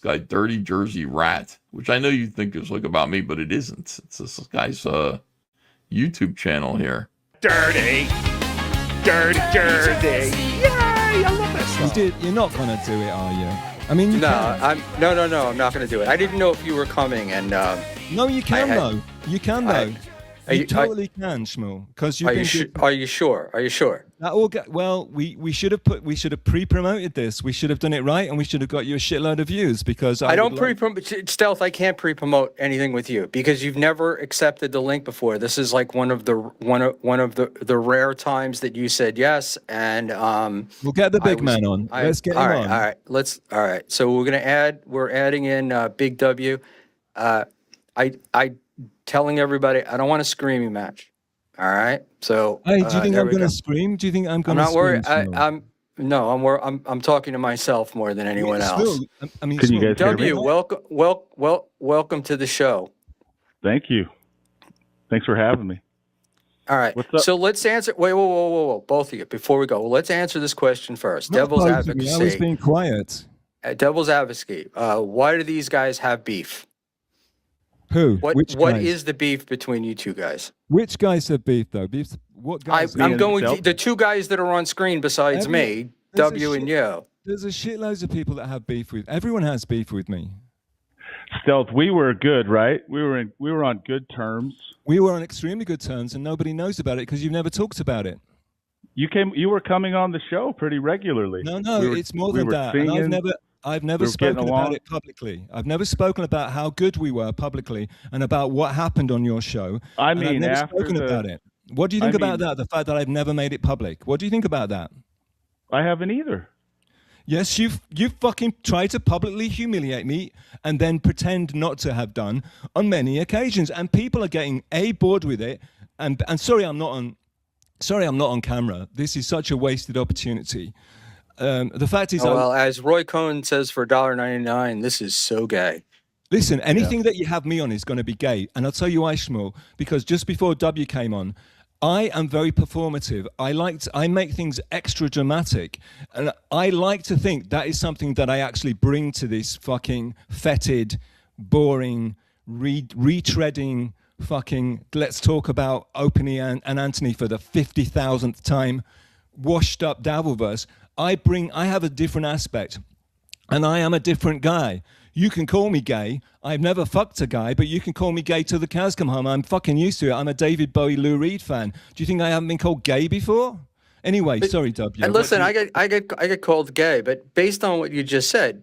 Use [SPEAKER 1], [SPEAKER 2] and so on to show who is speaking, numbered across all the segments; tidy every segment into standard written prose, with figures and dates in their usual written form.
[SPEAKER 1] guy Dirty Jersey Rat, which I know you think is like about me, but it isn't. It's this guy's YouTube channel here.
[SPEAKER 2] Dirty Jersey. Yay! I love that song.
[SPEAKER 3] You're not gonna do it, are you? I mean, you can.
[SPEAKER 4] No, I'm not gonna do it. I didn't know if you were coming, and
[SPEAKER 3] no, you can though. You can though. You totally can, Schmuel. Because
[SPEAKER 4] are you sure? Are you sure?
[SPEAKER 3] That all well, we should have pre-promoted this. We should have done it right, and we should have got you a shitload of views. Because
[SPEAKER 4] I don't Stealth. I can't pre-promote anything with you because you've never accepted the link before. This is like one of the rare times that you said yes, and
[SPEAKER 3] we'll get the big man on. Let's get him on.
[SPEAKER 4] All right. So we're adding in BigDubya. I telling everybody I don't want a screaming match. All right. So
[SPEAKER 3] hey, do you think I'm going to scream? Do you think I'm going to scream?
[SPEAKER 4] I'm not worried. I'm talking to myself more than anyone else.
[SPEAKER 3] I mean,
[SPEAKER 5] can you guys hear me?
[SPEAKER 4] Welcome to the show.
[SPEAKER 5] Thank you. Thanks for having me.
[SPEAKER 4] All right.
[SPEAKER 5] What's up?
[SPEAKER 4] So let's answer. Wait, whoa, both of you. Before we go, let's answer this question first. Devil's advocate.
[SPEAKER 3] I was being quiet.
[SPEAKER 4] Devil's advocate. Why do these guys have beef?
[SPEAKER 3] Who?
[SPEAKER 4] What is the beef between you two guys?
[SPEAKER 3] Which guys have beef though? Beef. What guys?
[SPEAKER 4] I'm going the two guys that are on screen besides me, W and you.
[SPEAKER 3] There's a shitloads of people that have beef with. Everyone has beef with me.
[SPEAKER 5] Stealth, we were good, right? We were on good terms.
[SPEAKER 3] We were on extremely good terms, and nobody knows about it because you've never talked about it.
[SPEAKER 5] You were coming on the show pretty regularly.
[SPEAKER 3] No, it's more than that. And I've never spoken about it publicly. I've never spoken about how good we were publicly and about what happened on your show.
[SPEAKER 5] I mean,
[SPEAKER 3] I've never spoken about it. What do you think about that? The fact that I've never made it public. What do you think about that?
[SPEAKER 5] I haven't either.
[SPEAKER 3] Yes, you fucking tried to publicly humiliate me and then pretend not to have done on many occasions, and people are getting bored with it. And sorry, I'm not on camera. This is such a wasted opportunity. The fact is,
[SPEAKER 4] well, as Roy Cohn says for $1.99, this is so gay.
[SPEAKER 3] Listen, anything that you have me on is going to be gay, and I'll tell you why, Schmuel. Because just before W came on, I am very performative. I make things extra dramatic, and I like to think that is something that I actually bring to this fucking fetid, boring, retreading, fucking. Let's talk about Opie and Anthony for the 50,000th time, washed up Dabbleverse. I have a different aspect, and I am a different guy. You can call me gay. I've never fucked a guy, but you can call me gay till the cows come home. I'm fucking used to it. I'm a David Bowie, Lou Reed fan. Do you think I haven't been called gay before? Anyway, sorry, W.
[SPEAKER 4] And listen, I get called gay, but based on what you just said,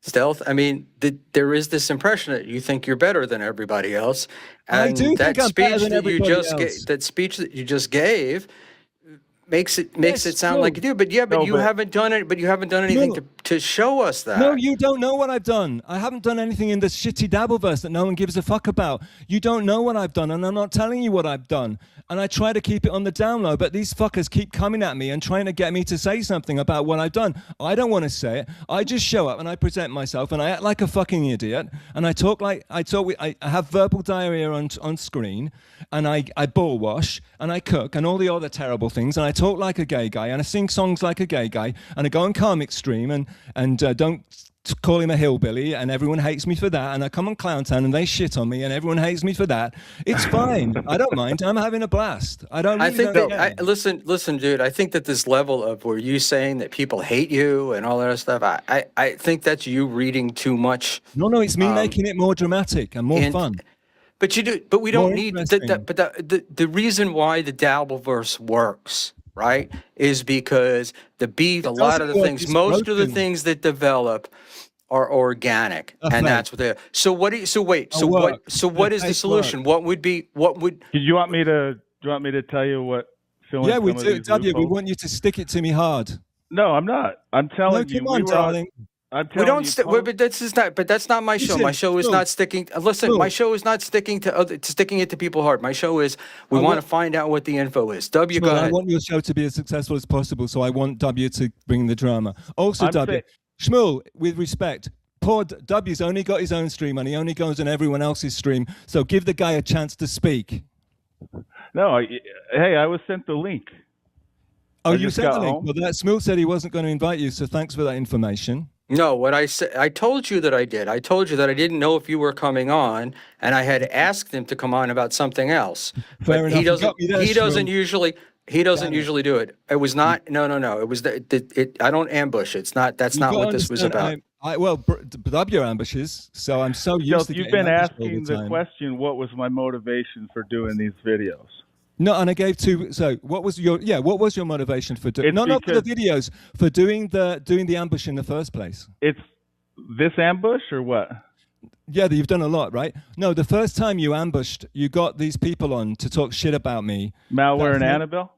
[SPEAKER 4] Stealth, I mean, there is this impression that you think you're better than everybody else. And
[SPEAKER 3] I do think I'm better than everybody else.
[SPEAKER 4] That speech that you just gave makes it sound like you do, but you haven't done it. But you haven't done anything to show us that.
[SPEAKER 3] No, you don't know what I've done. I haven't done anything in this shitty Dabbleverse that no one gives a fuck about. You don't know what I've done, and I'm not telling you what I've done. And I try to keep it on the down low, but these fuckers keep coming at me and trying to get me to say something about what I've done. I don't want to say it. I just show up and I present myself and I act like a fucking idiot. And I talk like I have verbal diarrhea on screen, and I ball wash and I cook and all the other terrible things. And I talk like a gay guy and I sing songs like a gay guy and I go on Karmic Stream and don't call him a hillbilly, and everyone hates me for that. And I come on Clowntown and they shit on me, and everyone hates me for that. It's fine. I don't mind. I'm having a blast.
[SPEAKER 4] Listen, dude. I think that this level of where you saying that people hate you and all that other stuff, I think that's you reading too much.
[SPEAKER 3] No, it's me making it more dramatic and more fun.
[SPEAKER 4] But you do. But we don't need the reason why the Dabbleverse works, right, is because the beef. Most of the things that develop are organic, and that's what they are. So what is the solution? What would?
[SPEAKER 5] Do you want me to tell you what?
[SPEAKER 3] Yeah, we do. W, we want you to stick it to me hard.
[SPEAKER 5] No, I'm not. I'm telling you.
[SPEAKER 3] Come on, darling.
[SPEAKER 4] But that's not my show. My show is not sticking. Listen, my show is not sticking it to people hard. My show is we want to find out what the info is. W, go ahead.
[SPEAKER 3] I want your show to be as successful as possible, so I want W to bring the drama. Also, W, Schmuel, with respect, poor W's only got his own stream and he only goes on everyone else's stream. So give the guy a chance to speak.
[SPEAKER 5] No, I was sent the link.
[SPEAKER 3] Oh, you sent the link? Well, Schmuel said he wasn't going to invite you, so thanks for that information.
[SPEAKER 4] No, what I said, I told you that I did. I told you that I didn't know if you were coming on, and I had asked him to come on about something else.
[SPEAKER 3] Fair
[SPEAKER 4] But
[SPEAKER 3] enough. You got me there,
[SPEAKER 4] he doesn't
[SPEAKER 3] Shmuel.
[SPEAKER 4] usually,
[SPEAKER 3] Damn it.
[SPEAKER 4] usually do it. It was not, no. It was, I don't ambush. It's not, that's not what this was about.
[SPEAKER 3] Well, BigDubya ambushes, so I'm so used to
[SPEAKER 5] You've
[SPEAKER 3] getting
[SPEAKER 5] been
[SPEAKER 3] ambushed all
[SPEAKER 5] asking
[SPEAKER 3] the
[SPEAKER 5] the
[SPEAKER 3] time.
[SPEAKER 5] question, what was my motivation for doing these videos?
[SPEAKER 3] No, and I gave two. So, what was your motivation for doing?
[SPEAKER 5] It's
[SPEAKER 3] Not for the
[SPEAKER 5] because-
[SPEAKER 3] videos, for doing the ambush in the first place.
[SPEAKER 5] It's this ambush or what?
[SPEAKER 3] Yeah, you've done a lot, right? No, the first time you ambushed, you got these people on to talk shit about me.
[SPEAKER 5] Malware and
[SPEAKER 3] That's it.
[SPEAKER 5] Annabelle?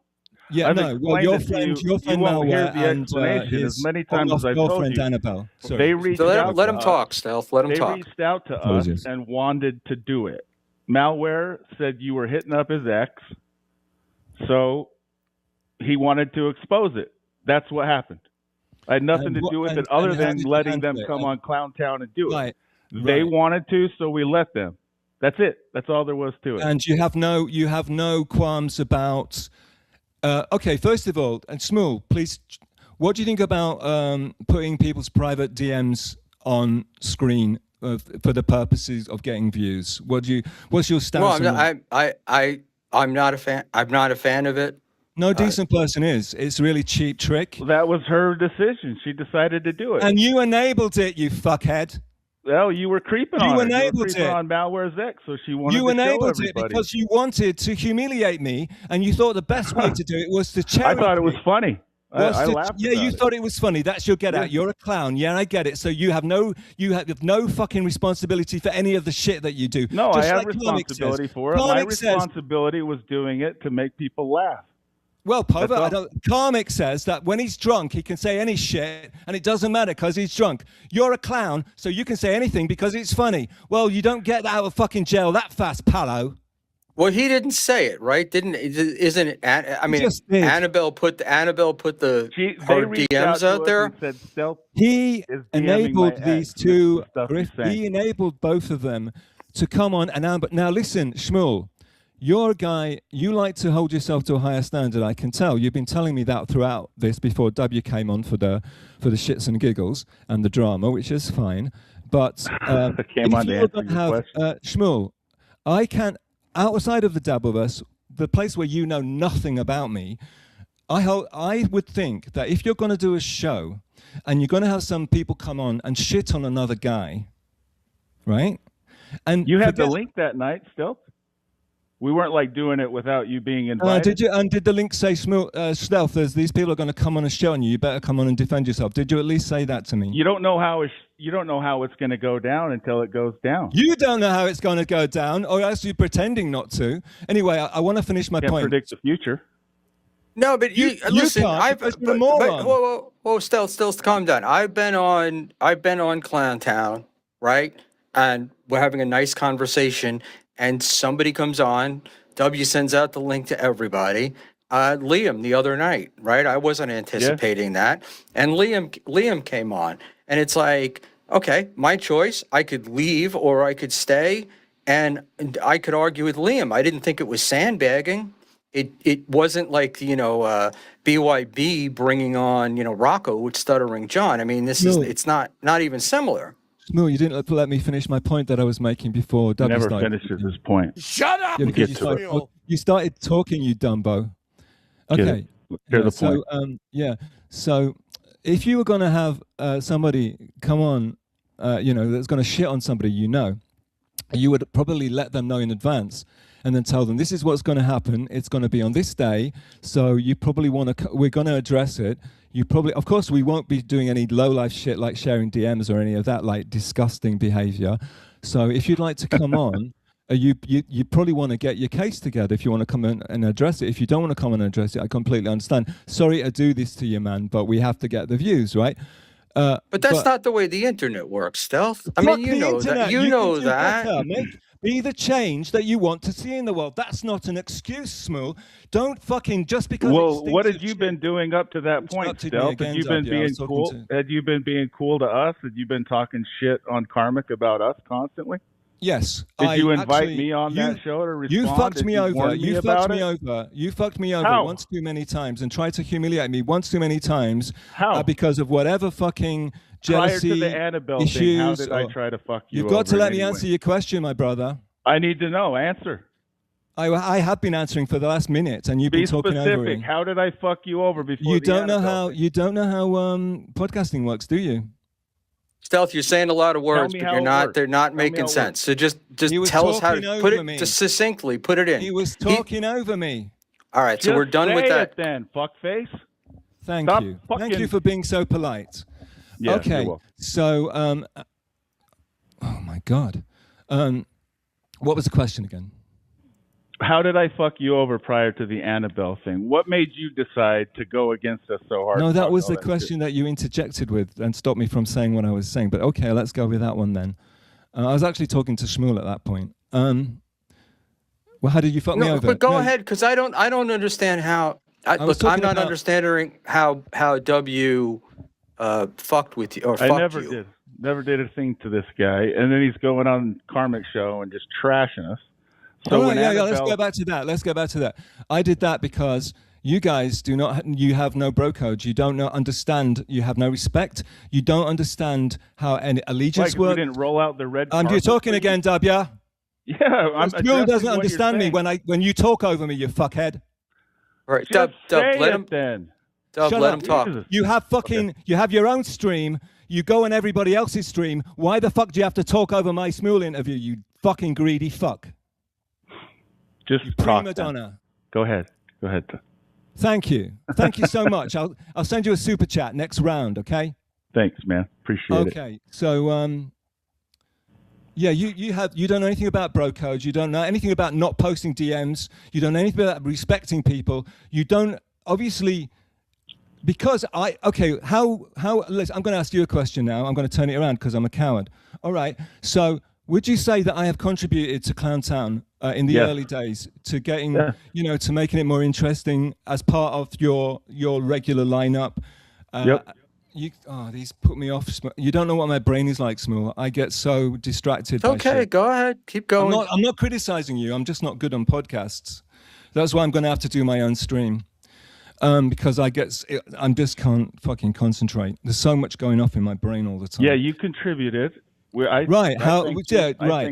[SPEAKER 3] Yeah,
[SPEAKER 5] I've
[SPEAKER 3] no. Well, your
[SPEAKER 5] explained it to you.
[SPEAKER 3] friend
[SPEAKER 5] You won't hear
[SPEAKER 3] Malware
[SPEAKER 5] the
[SPEAKER 3] and
[SPEAKER 5] explanation as
[SPEAKER 3] his
[SPEAKER 5] many times as I've told
[SPEAKER 3] girlfriend
[SPEAKER 5] you.
[SPEAKER 3] Annabelle. Sorry.
[SPEAKER 5] They reached
[SPEAKER 4] So
[SPEAKER 5] out
[SPEAKER 4] let
[SPEAKER 5] to
[SPEAKER 4] him
[SPEAKER 5] us.
[SPEAKER 4] talk, Stealth. Let him
[SPEAKER 5] They
[SPEAKER 4] talk.
[SPEAKER 5] reached out to us
[SPEAKER 3] Apologies.
[SPEAKER 5] and wanted to do it. Malware said you were hitting up his ex, so he wanted to expose it. That's what happened. I had nothing to do with it other
[SPEAKER 3] and how
[SPEAKER 5] than
[SPEAKER 3] did you
[SPEAKER 5] letting
[SPEAKER 3] handle
[SPEAKER 5] them
[SPEAKER 3] it?
[SPEAKER 5] come on Clown Town and do it.
[SPEAKER 3] Right.
[SPEAKER 5] They
[SPEAKER 3] right.
[SPEAKER 5] wanted to, so we let them. That's it. That's all there was to it.
[SPEAKER 3] And you have no qualms about. Okay, first of all, and Shmuel, please, what do you think about putting people's private DMs on screen for the purposes of getting views? What's your stance?
[SPEAKER 4] Well,
[SPEAKER 3] on that?
[SPEAKER 4] I'm not a fan. I'm not a fan of it.
[SPEAKER 3] No decent person is. It's a really cheap trick.
[SPEAKER 5] That was her decision. She decided to do it.
[SPEAKER 3] And you enabled it, you fuckhead.
[SPEAKER 5] Well, you were creeping on
[SPEAKER 3] You
[SPEAKER 5] her.
[SPEAKER 3] enabled
[SPEAKER 5] You were creeping
[SPEAKER 3] it.
[SPEAKER 5] on Malware's ex, so she wanted
[SPEAKER 3] You
[SPEAKER 5] to show
[SPEAKER 3] enabled it
[SPEAKER 5] everybody.
[SPEAKER 3] because you wanted to humiliate me, and you thought the best way to do it was to
[SPEAKER 5] I
[SPEAKER 3] charity.
[SPEAKER 5] thought it was funny. I laughed.
[SPEAKER 3] Yeah,
[SPEAKER 5] about
[SPEAKER 3] you
[SPEAKER 5] it.
[SPEAKER 3] thought it was funny. That's your get
[SPEAKER 5] Yeah.
[SPEAKER 3] out. You're a clown. Yeah, I get it. So you have no fucking responsibility for any of the shit that you do.
[SPEAKER 5] No,
[SPEAKER 3] Just
[SPEAKER 5] I have
[SPEAKER 3] like Karmic
[SPEAKER 5] responsibility
[SPEAKER 3] says.
[SPEAKER 5] for it. My
[SPEAKER 3] Karmic says,
[SPEAKER 5] responsibility was doing it to make people laugh.
[SPEAKER 3] well, Pova,
[SPEAKER 5] That's all.
[SPEAKER 3] Karmic says that when he's drunk, he can say any shit, and it doesn't matter because he's drunk. You're a clown, so you can say anything because it's funny. Well, you don't get out of fucking jail that fast, Palo.
[SPEAKER 4] Well, he didn't say it, right? Isn't it? I mean,
[SPEAKER 3] just did.
[SPEAKER 4] Annabelle put the
[SPEAKER 5] They
[SPEAKER 4] her
[SPEAKER 5] reached
[SPEAKER 4] DMs
[SPEAKER 5] to
[SPEAKER 4] out
[SPEAKER 5] us
[SPEAKER 4] there.
[SPEAKER 5] and said, Stealth
[SPEAKER 3] He
[SPEAKER 5] is DMing
[SPEAKER 3] enabled
[SPEAKER 5] my
[SPEAKER 3] these
[SPEAKER 5] ex.
[SPEAKER 3] two.
[SPEAKER 5] That's the stuff he's saying.
[SPEAKER 3] He enabled both of them to come on and ambush. Now, listen, Shmuel, you're a guy. You like to hold yourself to a higher standard. I can tell. You've been telling me that throughout this before W came on for the shits and giggles and the drama, which is fine. But
[SPEAKER 5] I came on to answer your question.
[SPEAKER 3] Shmuel, I can't. Outside of the Dabbleverse, the place where you know nothing about me, I would think that if you're going to do a show and you're going to have some people come on and shit on another guy, right? And
[SPEAKER 5] You had the link that night, Stealth. We weren't like doing it without you being invited.
[SPEAKER 3] did you? And did the link say, Stealth? There's these people are going to come on a show on you. You better come on and defend yourself. Did you at least say that to me?
[SPEAKER 5] You don't know how it's going to go down until it goes down.
[SPEAKER 3] You don't know how it's going to go down, or else you're pretending not to. Anyway, I want to finish my
[SPEAKER 5] Can't
[SPEAKER 3] point.
[SPEAKER 5] predict the future.
[SPEAKER 4] No, but you listen.
[SPEAKER 3] can't, because you're a moron.
[SPEAKER 4] Whoa, Stealth, calm down. I've been on Clown Town, right? And we're having a nice conversation, and somebody comes on. W sends out the link to everybody. Liam the other night, right? I wasn't anticipating that, and Liam came on, and it's like, okay, my choice. I could leave or I could stay, and I could argue with Liam. I didn't think it was sandbagging. It wasn't like, BYB bringing on, Rocco with Stuttering John. I mean, it's not even similar.
[SPEAKER 3] No, you didn't let me finish my point that I was making before.
[SPEAKER 5] He never finishes his point.
[SPEAKER 2] Shut up!
[SPEAKER 3] Yeah, because
[SPEAKER 5] Get to it.
[SPEAKER 3] you started talking, you Dumbo. Okay.
[SPEAKER 5] Hear the point.
[SPEAKER 3] So, so if you were going to have somebody come on, that's going to shit on somebody, you would probably let them know in advance and then tell them this is what's going to happen. It's going to be on this day. So you probably we're going to address it. Of course, we won't be doing any low life shit like sharing DMs or any of that like disgusting behavior. So if you'd like to come on, you probably want to get your case together if you want to come in and address it. If you don't want to come and address it, I completely understand. Sorry to do this to you, man, but we have to get the views, right?
[SPEAKER 4] But that's not the way the internet works, Stealth. I mean, you know that. You know that.
[SPEAKER 3] Be the change that you want to see in the world. That's not an excuse, Shmuel. Don't fucking just because.
[SPEAKER 5] Well, what had you been doing up to that point,
[SPEAKER 3] Interrupted me
[SPEAKER 5] Stealth?
[SPEAKER 3] again,
[SPEAKER 5] Had you been
[SPEAKER 3] Dub, yeah, I
[SPEAKER 5] being
[SPEAKER 3] was talking
[SPEAKER 5] cool?
[SPEAKER 3] to-
[SPEAKER 5] Had you been being cool to us? Had you been talking shit on Karmic about us constantly?
[SPEAKER 3] Yes.
[SPEAKER 5] Did you invite me on that show to respond?
[SPEAKER 3] You fucked me over.
[SPEAKER 5] You fucked me
[SPEAKER 3] over. You fucked me over once too many times and tried to humiliate me once too many times.
[SPEAKER 5] How?
[SPEAKER 3] Because of whatever fucking jealousy
[SPEAKER 5] Prior to the Annabelle
[SPEAKER 3] issues.
[SPEAKER 5] thing, how did I try to fuck you
[SPEAKER 3] You've got to let me
[SPEAKER 5] anyway?
[SPEAKER 3] answer your question, my brother.
[SPEAKER 5] I need to know. Answer.
[SPEAKER 3] I have been answering for the last minute, and you've been talking over me.
[SPEAKER 5] Be specific. How did I fuck you over before?
[SPEAKER 3] You don't know how podcasting works, do you?
[SPEAKER 4] Stealth, you're saying a lot of words, but you're not. They're not making sense. So just tell us how to put it. Just succinctly put it in.
[SPEAKER 3] He was talking over me.
[SPEAKER 4] All right, so we're done with that.
[SPEAKER 5] Then fuckface.
[SPEAKER 3] Thank you. Thank you for being so polite.
[SPEAKER 5] Yeah,
[SPEAKER 3] okay, so oh my God, what was the question again?
[SPEAKER 5] How did I fuck you over prior to the Annabelle thing? What made you decide to go against us so hard?
[SPEAKER 3] No, that was the question that you interjected with and stopped me from saying what I was saying. But okay, let's go with that one then. I was actually talking to Schmuel at that point. Well, how did you fuck me over?
[SPEAKER 4] But go ahead, because I don't understand how. Look, I'm not understanding how W fucked with you or fucked you.
[SPEAKER 5] I never did a thing to this guy, and then he's going on Karmic show and just trashing us. So
[SPEAKER 3] let's go back to that. I did that because you guys you have no bro codes. You don't understand. You have no respect. You don't understand how an allegiance works.
[SPEAKER 5] We didn't roll out the red.
[SPEAKER 3] You're talking again, Dubya.
[SPEAKER 5] Yeah,
[SPEAKER 3] Schmuel doesn't understand me when you talk over me, you fuckhead.
[SPEAKER 4] All right, Dub, let him. Dub, let him talk.
[SPEAKER 3] You have your own stream. You go on everybody else's stream. Why the fuck do you have to talk over my Schmuel interview? You fucking greedy fuck.
[SPEAKER 5] Just talk.
[SPEAKER 3] Prima donna.
[SPEAKER 5] Go ahead.
[SPEAKER 3] Thank you so much. I'll send you a super chat next round. Okay.
[SPEAKER 5] Thanks, man. Appreciate it.
[SPEAKER 3] Okay. So yeah, you don't know anything about bro codes. You don't know anything about not posting DMs. You don't know anything about respecting people. You don't obviously because listen, I'm going to ask you a question now. I'm going to turn it around because I'm a coward. All right. So would you say that I have contributed to Clowntown in the early days to getting, to making it more interesting as part of your regular lineup?
[SPEAKER 5] Yep.
[SPEAKER 3] These put me off. You don't know what my brain is like, Schmuel. I get so distracted.
[SPEAKER 4] Okay, go ahead. Keep going.
[SPEAKER 3] I'm not criticizing you. I'm just not good on podcasts. That's why I'm going to have to do my own stream. Because I just can't fucking concentrate. There's so much going off in my brain all the time.
[SPEAKER 5] Yeah, you contributed.
[SPEAKER 3] Right.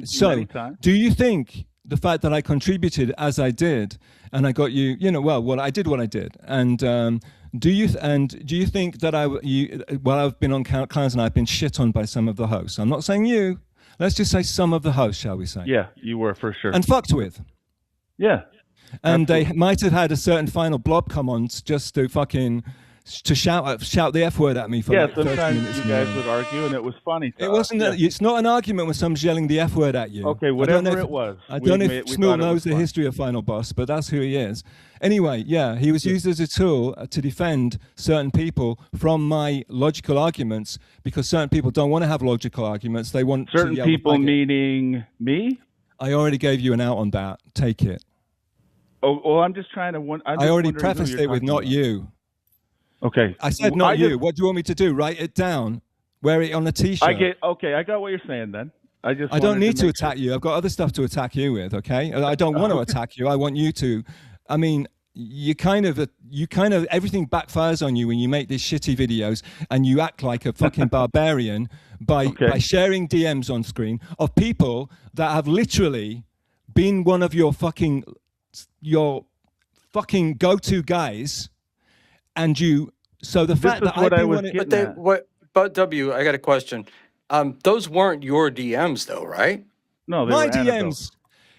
[SPEAKER 3] So, do you think the fact that I contributed as I did, and I got you, I did what I did, and do you think that I've been on Clowns and I've been shit on by some of the hosts? I'm not saying you. Let's just say some of the hosts, shall we say?
[SPEAKER 5] Yeah, you were for sure.
[SPEAKER 3] And fucked with.
[SPEAKER 5] Yeah.
[SPEAKER 3] And
[SPEAKER 5] absolutely.
[SPEAKER 3] They might have had a certain final blob come on just to fucking shout the F word at me for like 30 minutes.
[SPEAKER 5] Sometimes you guys would argue, and it was funny.
[SPEAKER 3] It wasn't. It's not an argument when someone's yelling the F word at you.
[SPEAKER 5] Okay, whatever it was.
[SPEAKER 3] I don't know if Schmuel knows the history of Final Boss, but that's who he is. Anyway, yeah, he was used as a tool to defend certain people from my logical arguments because certain people don't want to have logical arguments. They want
[SPEAKER 5] certain people, meaning me.
[SPEAKER 3] I already gave you an out on that. Take it.
[SPEAKER 5] Oh, well, I'm just trying to.
[SPEAKER 3] I already prefaced it with not you.
[SPEAKER 5] Okay.
[SPEAKER 3] I said not you. What do you want me to do? Write it down. Wear it on a T-shirt.
[SPEAKER 5] I got what you're saying then. I
[SPEAKER 3] don't need to attack you. I've got other stuff to attack you with, okay? I don't want to attack you. I want you to. I mean, you kind of everything backfires on you when you make these shitty videos and you act like a fucking barbarian by sharing DMs on screen of people that have literally been one of your fucking go-to guys, and you. So the fact that
[SPEAKER 4] But W, I got a question. Those weren't your DMs, though, right?
[SPEAKER 5] No, they
[SPEAKER 3] my
[SPEAKER 5] were
[SPEAKER 3] DMs.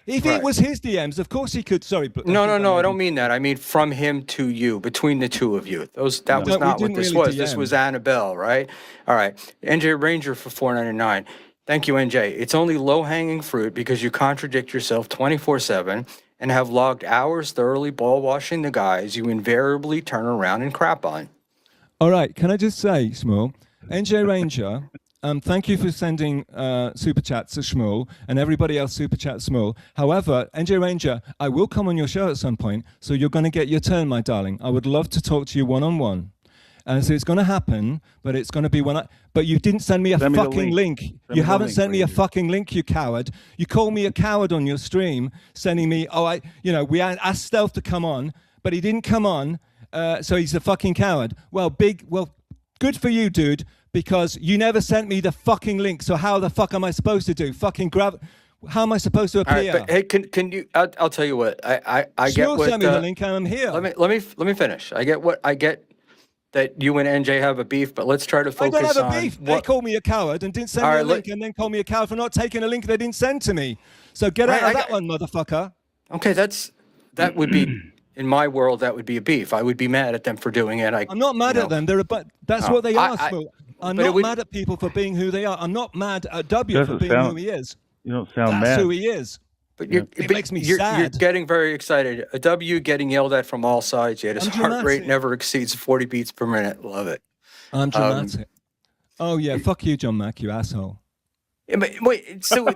[SPEAKER 3] If it was his DMs, of course he could. Sorry, but
[SPEAKER 4] no, I don't mean that. I mean from him to you, between the two of you. That was not what this was. This was Annabelle, right? All right, NJ Ranger for $4.99. Thank you, NJ. It's only low-hanging fruit because you contradict yourself 24/7 and have logged hours thoroughly ball washing the guys you invariably turn around and crap on.
[SPEAKER 3] All right, can I just say, Schmuel, NJ Ranger, thank you for sending super chats to Schmuel and everybody else super chat Schmuel. However, NJ Ranger, I will come on your show at some point, so you're going to get your turn, my darling. I would love to talk to you one-on-one. So it's going to happen, but it's going to be when I. But you didn't send me a fucking link. You haven't sent me a fucking link, you coward. You called me a coward on your stream, sending me. We asked Stealth to come on, but he didn't come on. So he's a fucking coward. Well, good for you, dude, because you never sent me the fucking link. So how the fuck am I supposed to do? Fucking grab. How am I supposed to appear?
[SPEAKER 4] All right, but hey, can you? I'll tell you what. I get what.
[SPEAKER 3] Send me the link, and I'm here.
[SPEAKER 4] Let me finish. I get that you and NJ have a beef, but let's try to focus on.
[SPEAKER 3] I don't have a beef. They called me a coward and didn't send me a link, and then called me a coward for not taking a link they didn't send to me. So get out of that one, motherfucker.
[SPEAKER 4] Okay, that would be. In my world, that would be a beef. I would be mad at them for doing it.
[SPEAKER 3] I'm not mad at them. That's what they are. I'm not mad at people for being who they are. I'm not mad at W for being who he is.
[SPEAKER 5] You don't sound mad.
[SPEAKER 3] That's who he is.
[SPEAKER 4] But
[SPEAKER 3] it makes me sad.
[SPEAKER 4] You're getting very excited. A W getting yelled at from all sides, yet his heart rate never exceeds 40 beats per minute. Love it.
[SPEAKER 3] I'm dramatic. Oh, yeah. Fuck you, John Mack, you asshole.
[SPEAKER 4] Yeah, but wait, so...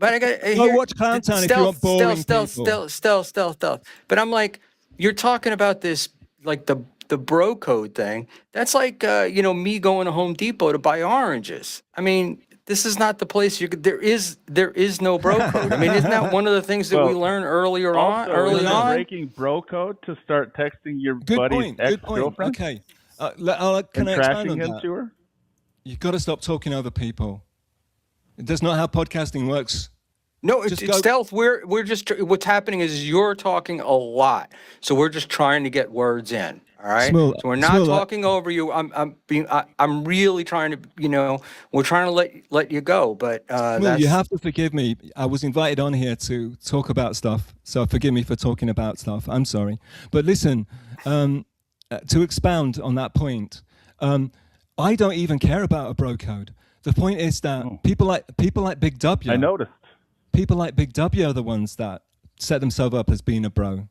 [SPEAKER 4] But I got
[SPEAKER 3] go watch Clown Town if you want boring
[SPEAKER 4] stealth. But I'm like, you're talking about this, like the bro code thing. That's like, me going to Home Depot to buy oranges. I mean, this is not the place there is no bro code. I mean, isn't that one of the things that we learned early on?
[SPEAKER 5] Breaking bro code to start texting your buddy's ex-girlfriend?
[SPEAKER 3] Okay. Can I expand on that?
[SPEAKER 5] To her?
[SPEAKER 3] You've got to stop talking over people. That's not how podcasting works.
[SPEAKER 4] No, it's Stealth. We're just what's happening is you're talking a lot, so we're just trying to get words in. All right, so we're not talking over you. I'm really trying to, we're trying to let you go, but
[SPEAKER 3] you have to forgive me. I was invited on here to talk about stuff, so forgive me for talking about stuff. I'm sorry, but listen, to expound on that point, I don't even care about a bro code. The point is that people like BigDubya.
[SPEAKER 5] I noticed.
[SPEAKER 3] People like BigDubya are the ones that set themselves up as being a bro.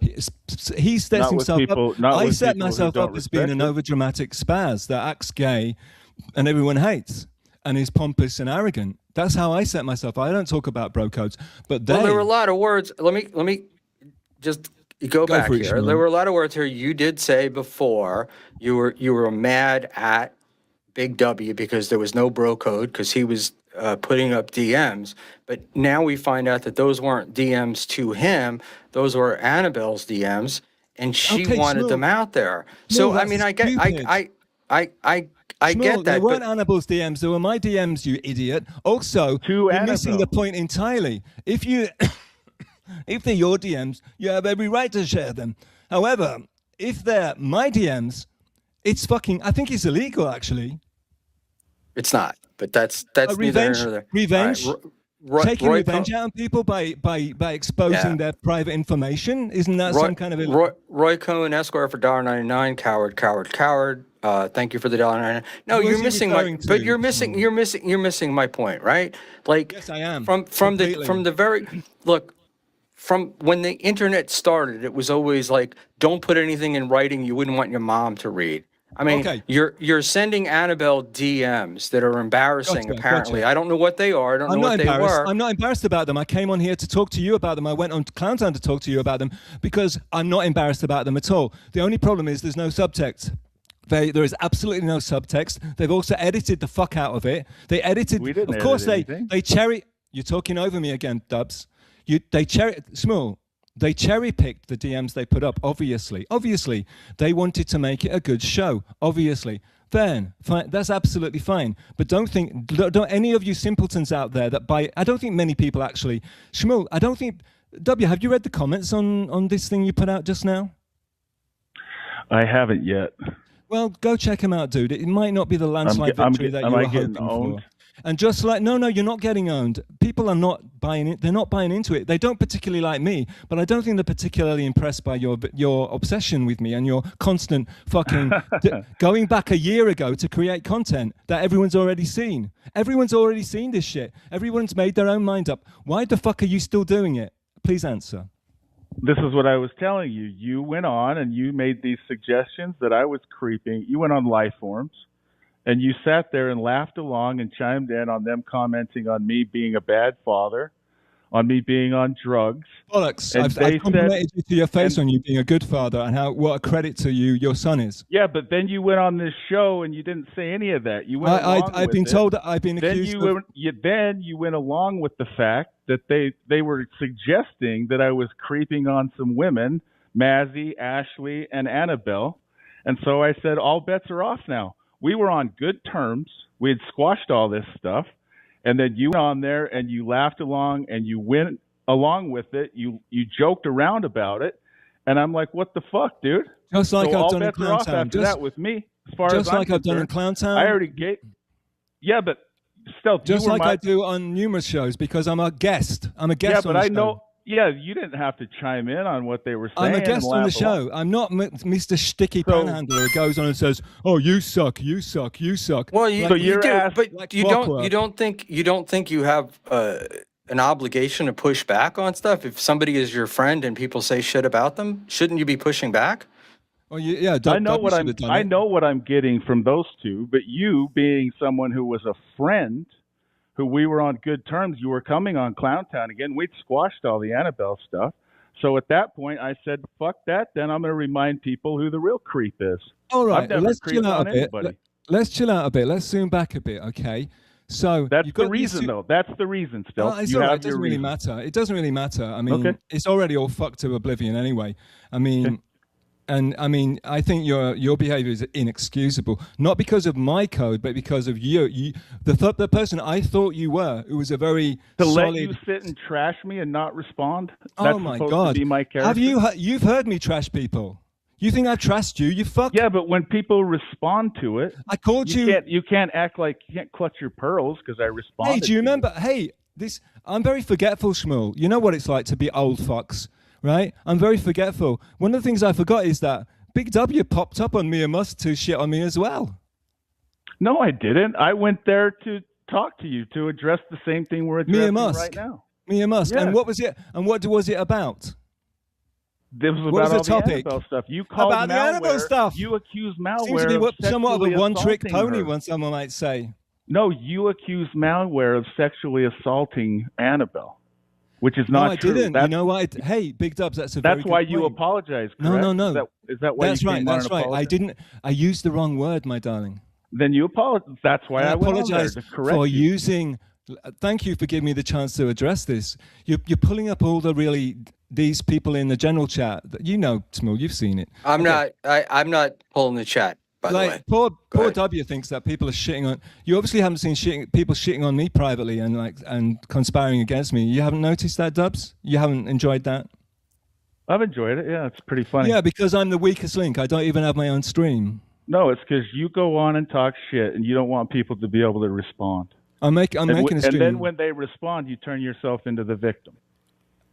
[SPEAKER 3] He sets himself up. I set myself up as being an overdramatic spaz that acts gay and everyone hates and is pompous and arrogant. That's how I set myself. I don't talk about bro codes, but
[SPEAKER 4] there were a lot of words. Let me just go back here. There were a lot of words here. You did say before you were mad at BigDubya because there was no bro code because he was putting up DMs, but now we find out that those weren't DMs to him; those were Annabelle's DMs, and she wanted them out there. So I mean, I get that.
[SPEAKER 3] They weren't Annabelle's DMs; they were my DMs. You idiot! Also, you're missing the point entirely. If they're your DMs, you have every right to share them. However, if they're my DMs, it's fucking. I think it's illegal, actually.
[SPEAKER 4] It's not, but that's
[SPEAKER 3] revenge.
[SPEAKER 4] Neither.
[SPEAKER 3] Revenge. Taking revenge out on people by exposing their private information. Isn't that some kind of
[SPEAKER 4] Roy Cohen Esquire for $1.99? Coward. Thank you for the $1.99. No, you're missing but you're missing my point, right? Like,
[SPEAKER 3] yes, I am.
[SPEAKER 4] From the very look. From when the internet started, it was always like, don't put anything in writing you wouldn't want your mom to read. I mean, you're sending Annabelle DMs that are embarrassing, apparently. I don't know what they are. I don't know what they were.
[SPEAKER 3] I'm not embarrassed about them. I came on here to talk to you about them. I went on Clown Town to talk to you about them because I'm not embarrassed about them at all. The only problem is there's no subtext. There is absolutely no subtext. They've also edited the fuck out of it. They edited. Of course, they cherry. You're talking over me again, Dubs. Schmuel. They cherry-picked the DMs they put up, obviously. Obviously, they wanted to make it a good show, obviously. Then, fine, that's absolutely fine. But don't any of you simpletons out there I don't think many people actually, Schmuel, I don't think, W, have you read the comments on this thing you put out just now?
[SPEAKER 5] I haven't yet.
[SPEAKER 3] Well, go check them out, dude. It might not be the landslide victory that you were hoping for. And just like, no, you're not getting owned. People are not buying it. They're not buying into it. They don't particularly like me, but I don't think they're particularly impressed by your obsession with me and your constant fucking going back a year ago to create content that everyone's already seen. Everyone's already seen this shit. Everyone's made their own mind up. Why the fuck are you still doing it? Please answer.
[SPEAKER 5] This is what I was telling you. You went on and you made these suggestions that I was creeping. You went on live forums. And you sat there and laughed along and chimed in on them commenting on me being a bad father, on me being on drugs.
[SPEAKER 3] Bollocks.
[SPEAKER 5] And
[SPEAKER 3] I've complimented you to your face on you being a good father and what a credit to you your son is.
[SPEAKER 5] Yeah, but then you went on this show and you didn't say any of that. You went
[SPEAKER 3] I've been told that I've been accused
[SPEAKER 5] Then you went along with the fact that they were suggesting that I was creeping on some women, Mazzy, Ashley, and Annabelle. And so I said, all bets are off now. We were on good terms. We had squashed all this stuff. And then you went on there and you laughed along and you went along with it. You joked around about it. And I'm like, what the fuck, dude?
[SPEAKER 3] Just like
[SPEAKER 5] so
[SPEAKER 3] I've done in
[SPEAKER 5] Clown Town.
[SPEAKER 3] After
[SPEAKER 5] that with me, as far
[SPEAKER 3] just
[SPEAKER 5] as
[SPEAKER 3] like I've done in Clown Town.
[SPEAKER 5] I already gave. Yeah, but Stealth,
[SPEAKER 3] just like I do on numerous shows because I'm a guest. I'm a guest.
[SPEAKER 5] Yeah, but
[SPEAKER 3] on the
[SPEAKER 5] I
[SPEAKER 3] show.
[SPEAKER 5] know. Yeah, you didn't have to chime in on what they were saying.
[SPEAKER 3] I'm a guest on the show. I'm not Mr. Sticky Panhandler who goes on and says, "Oh, you suck, you suck, you suck."
[SPEAKER 4] Well, you,
[SPEAKER 5] so
[SPEAKER 4] you
[SPEAKER 5] you're
[SPEAKER 4] do, but
[SPEAKER 3] like
[SPEAKER 4] you don't think you have an obligation to push back on stuff if somebody is your friend and people say shit about them? Shouldn't you be pushing back?
[SPEAKER 3] Well, yeah,
[SPEAKER 5] I know what I'm getting from those two, but you being someone who was a friend, who we were on good terms, you were coming on Clown Town again. We'd squashed all the Annabelle stuff. So at that point, I said, fuck that. Then I'm going to remind people who the real creep is.
[SPEAKER 3] All right, let's chill out a bit.
[SPEAKER 5] Anybody.
[SPEAKER 3] Let's chill out a bit. Let's zoom back a bit, okay? So
[SPEAKER 5] that's the reason, though. That's the reason, still.
[SPEAKER 3] It's all right. It doesn't really matter. It doesn't really matter. I mean, it's already all fucked to oblivion anyway. I mean... And I mean, I think your behavior is inexcusable, not because of my code, but because of you. The person I thought you were, who was a very
[SPEAKER 5] let you sit and trash me and not respond. That's
[SPEAKER 3] oh my
[SPEAKER 5] supposed
[SPEAKER 3] God!
[SPEAKER 5] to be my character.
[SPEAKER 3] Have you've heard me trash people? You think I trashed you? You fuck.
[SPEAKER 5] Yeah, but when people respond to it,
[SPEAKER 3] I called you.
[SPEAKER 5] You can't act like you can't clutch your pearls because I responded.
[SPEAKER 3] Hey, do you remember? Hey, I'm very forgetful, Schmuel. You know what it's like to be old fucks. Right? I'm very forgetful. One of the things I forgot is that BigDubya popped up on Mia Musk to shit on me as well.
[SPEAKER 5] No, I didn't. I went there to talk to you to address the same thing we're addressing right now.
[SPEAKER 3] Mia Musk.
[SPEAKER 5] Yeah.
[SPEAKER 3] And what was it? And what was it about?
[SPEAKER 5] This was
[SPEAKER 3] what
[SPEAKER 5] about
[SPEAKER 3] was the
[SPEAKER 5] all
[SPEAKER 3] topic?
[SPEAKER 5] The Annabelle stuff. You called
[SPEAKER 3] about
[SPEAKER 5] malware.
[SPEAKER 3] The Annabelle stuff.
[SPEAKER 5] You accused malware.
[SPEAKER 3] Seems to be somewhat of a one-trick pony,
[SPEAKER 5] her.
[SPEAKER 3] one someone might say.
[SPEAKER 5] No, you accused malware of sexually assaulting Annabelle. Which is not true.
[SPEAKER 3] No, I didn't. You know what? Hey, Big Dubs, that's a very good
[SPEAKER 5] why
[SPEAKER 3] point.
[SPEAKER 5] you apologized, correct?
[SPEAKER 3] No.
[SPEAKER 5] Is that why
[SPEAKER 3] that's
[SPEAKER 5] you
[SPEAKER 3] right,
[SPEAKER 5] came
[SPEAKER 3] that's
[SPEAKER 5] on and
[SPEAKER 3] right. I didn't. I used the wrong word, my darling.
[SPEAKER 5] Then you apologize. That's why I went on there to correct
[SPEAKER 3] for
[SPEAKER 5] you.
[SPEAKER 3] using. Thank you for giving me the chance to address this. You're pulling up all these people in the general chat. You know, Schmuel, you've seen it.
[SPEAKER 4] I'm not pulling the chat. By the way,
[SPEAKER 3] poor W thinks that people are shitting on. You obviously haven't seen people shitting on me privately and conspiring against me. You haven't noticed that, Dubs? You haven't enjoyed that?
[SPEAKER 5] I've enjoyed it. Yeah, it's pretty funny.
[SPEAKER 3] Yeah, because I'm the weakest link. I don't even have my own stream.
[SPEAKER 5] No, it's because you go on and talk shit, and you don't want people to be able to respond.
[SPEAKER 3] I'm making a stream.
[SPEAKER 5] And then when they respond, you turn yourself into the victim.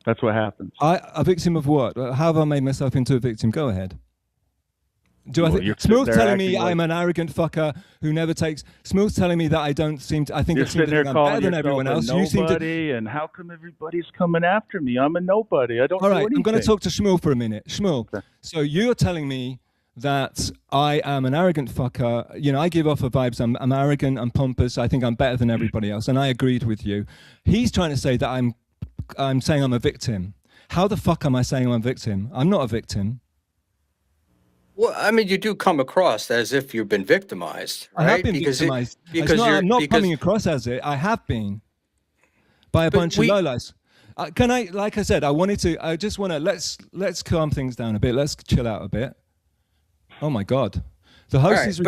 [SPEAKER 5] That's what happens.
[SPEAKER 3] A victim of what? How have I made myself into a victim? Go ahead. Schmuel's telling me I'm an arrogant fucker who never takes. Schmuel's telling me that I don't seem to. I think
[SPEAKER 5] you're sitting there
[SPEAKER 3] I'm
[SPEAKER 5] calling
[SPEAKER 3] better than everyone else.
[SPEAKER 5] Nobody,
[SPEAKER 3] you seem to.
[SPEAKER 5] And how come everybody's coming after me? I'm a nobody. I don't.
[SPEAKER 3] All right,
[SPEAKER 5] do anything.
[SPEAKER 3] I'm going to talk to Schmuel for a minute. Schmuel,
[SPEAKER 5] okay.
[SPEAKER 3] So you're telling me that I am an arrogant fucker. You know, I give off the vibes. I'm arrogant. I'm pompous. I think I'm better than everybody else, and I agreed with you. He's trying to say that I'm saying I'm a victim. How the fuck am I saying I'm a victim? I'm not a victim.
[SPEAKER 4] Well, I mean, you do come across as if you've been victimized, right?
[SPEAKER 3] I have been victimized. I'm not coming across as it. I have been by a bunch of lowlights. Can I? Like I said, I just want to let's calm things down a bit. Let's chill out a bit. Oh my God, the host is.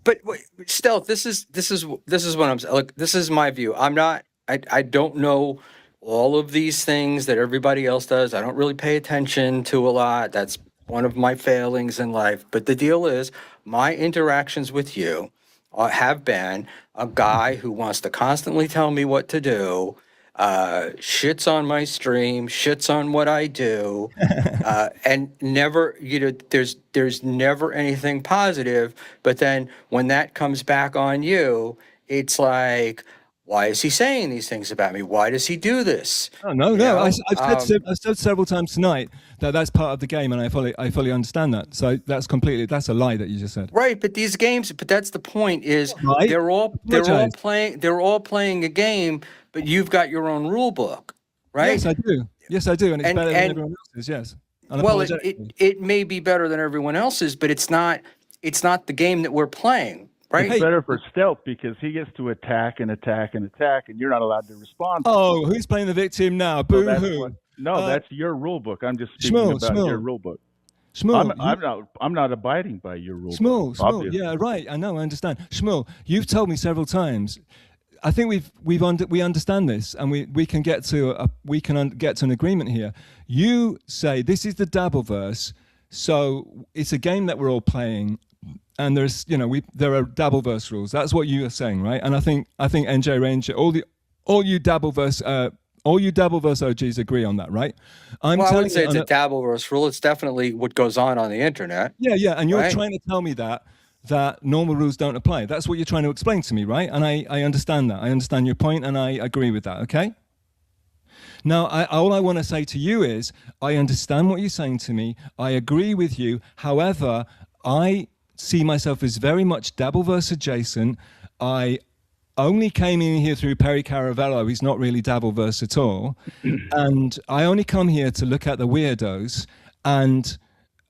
[SPEAKER 4] But Stealth, this is what I'm saying. Look, this is my view. I don't know all of these things that everybody else does. I don't really pay attention to a lot. That's one of my failings in life. But the deal is, my interactions with you have been a guy who wants to constantly tell me what to do, shits on my stream, shits on what I do, and never, there's never anything positive. But then when that comes back on you, it's like, why is he saying these things about me? Why does he do this?
[SPEAKER 3] Oh, no. I've said several times tonight that that's part of the game, and I fully understand that. So that's a lie that you just said.
[SPEAKER 4] Right, but these games, that's the point. Is
[SPEAKER 3] right.
[SPEAKER 4] they're all playing a game, but you've got your own rule book. right?
[SPEAKER 3] Yes, I do. Yes, I do, and it's better than everyone else's. Yes.
[SPEAKER 4] Well, it may be better than everyone else's, but it's not the game that we're playing, right?
[SPEAKER 5] It's better for stealth because he gets to attack and attack and attack, and you're not allowed to respond.
[SPEAKER 3] Oh, who's playing the victim now? Boo hoo!
[SPEAKER 5] No, that's your rule book. I'm just speaking about your rule book.
[SPEAKER 3] Shmuel,
[SPEAKER 5] I'm not abiding by your rule book.
[SPEAKER 3] Shmuel, yeah, right. I know, I understand. Shmuel, you've told me several times. I think we understand this, and we can get to an agreement here. You say this is the Dabbleverse, so it's a game that we're all playing, and there are Dabbleverse rules. That's what you are saying, right? And I think NJ Ranger, all you Dabbleverse OGs agree on that, right?
[SPEAKER 4] I wouldn't say it's a Dabbleverse rule. It's definitely what goes on the internet.
[SPEAKER 3] Yeah, and you're trying to tell me that normal rules don't apply. That's what you're trying to explain to me, right? And I understand that. I understand your point, and I agree with that, okay? Now, all I want to say to you is, I understand what you're saying to me. I agree with you. However, I see myself as very much Dabbleverse adjacent. I only came in here through Perry Caravello. He's not really Dabbleverse at all. And I only come here to look at the weirdos. And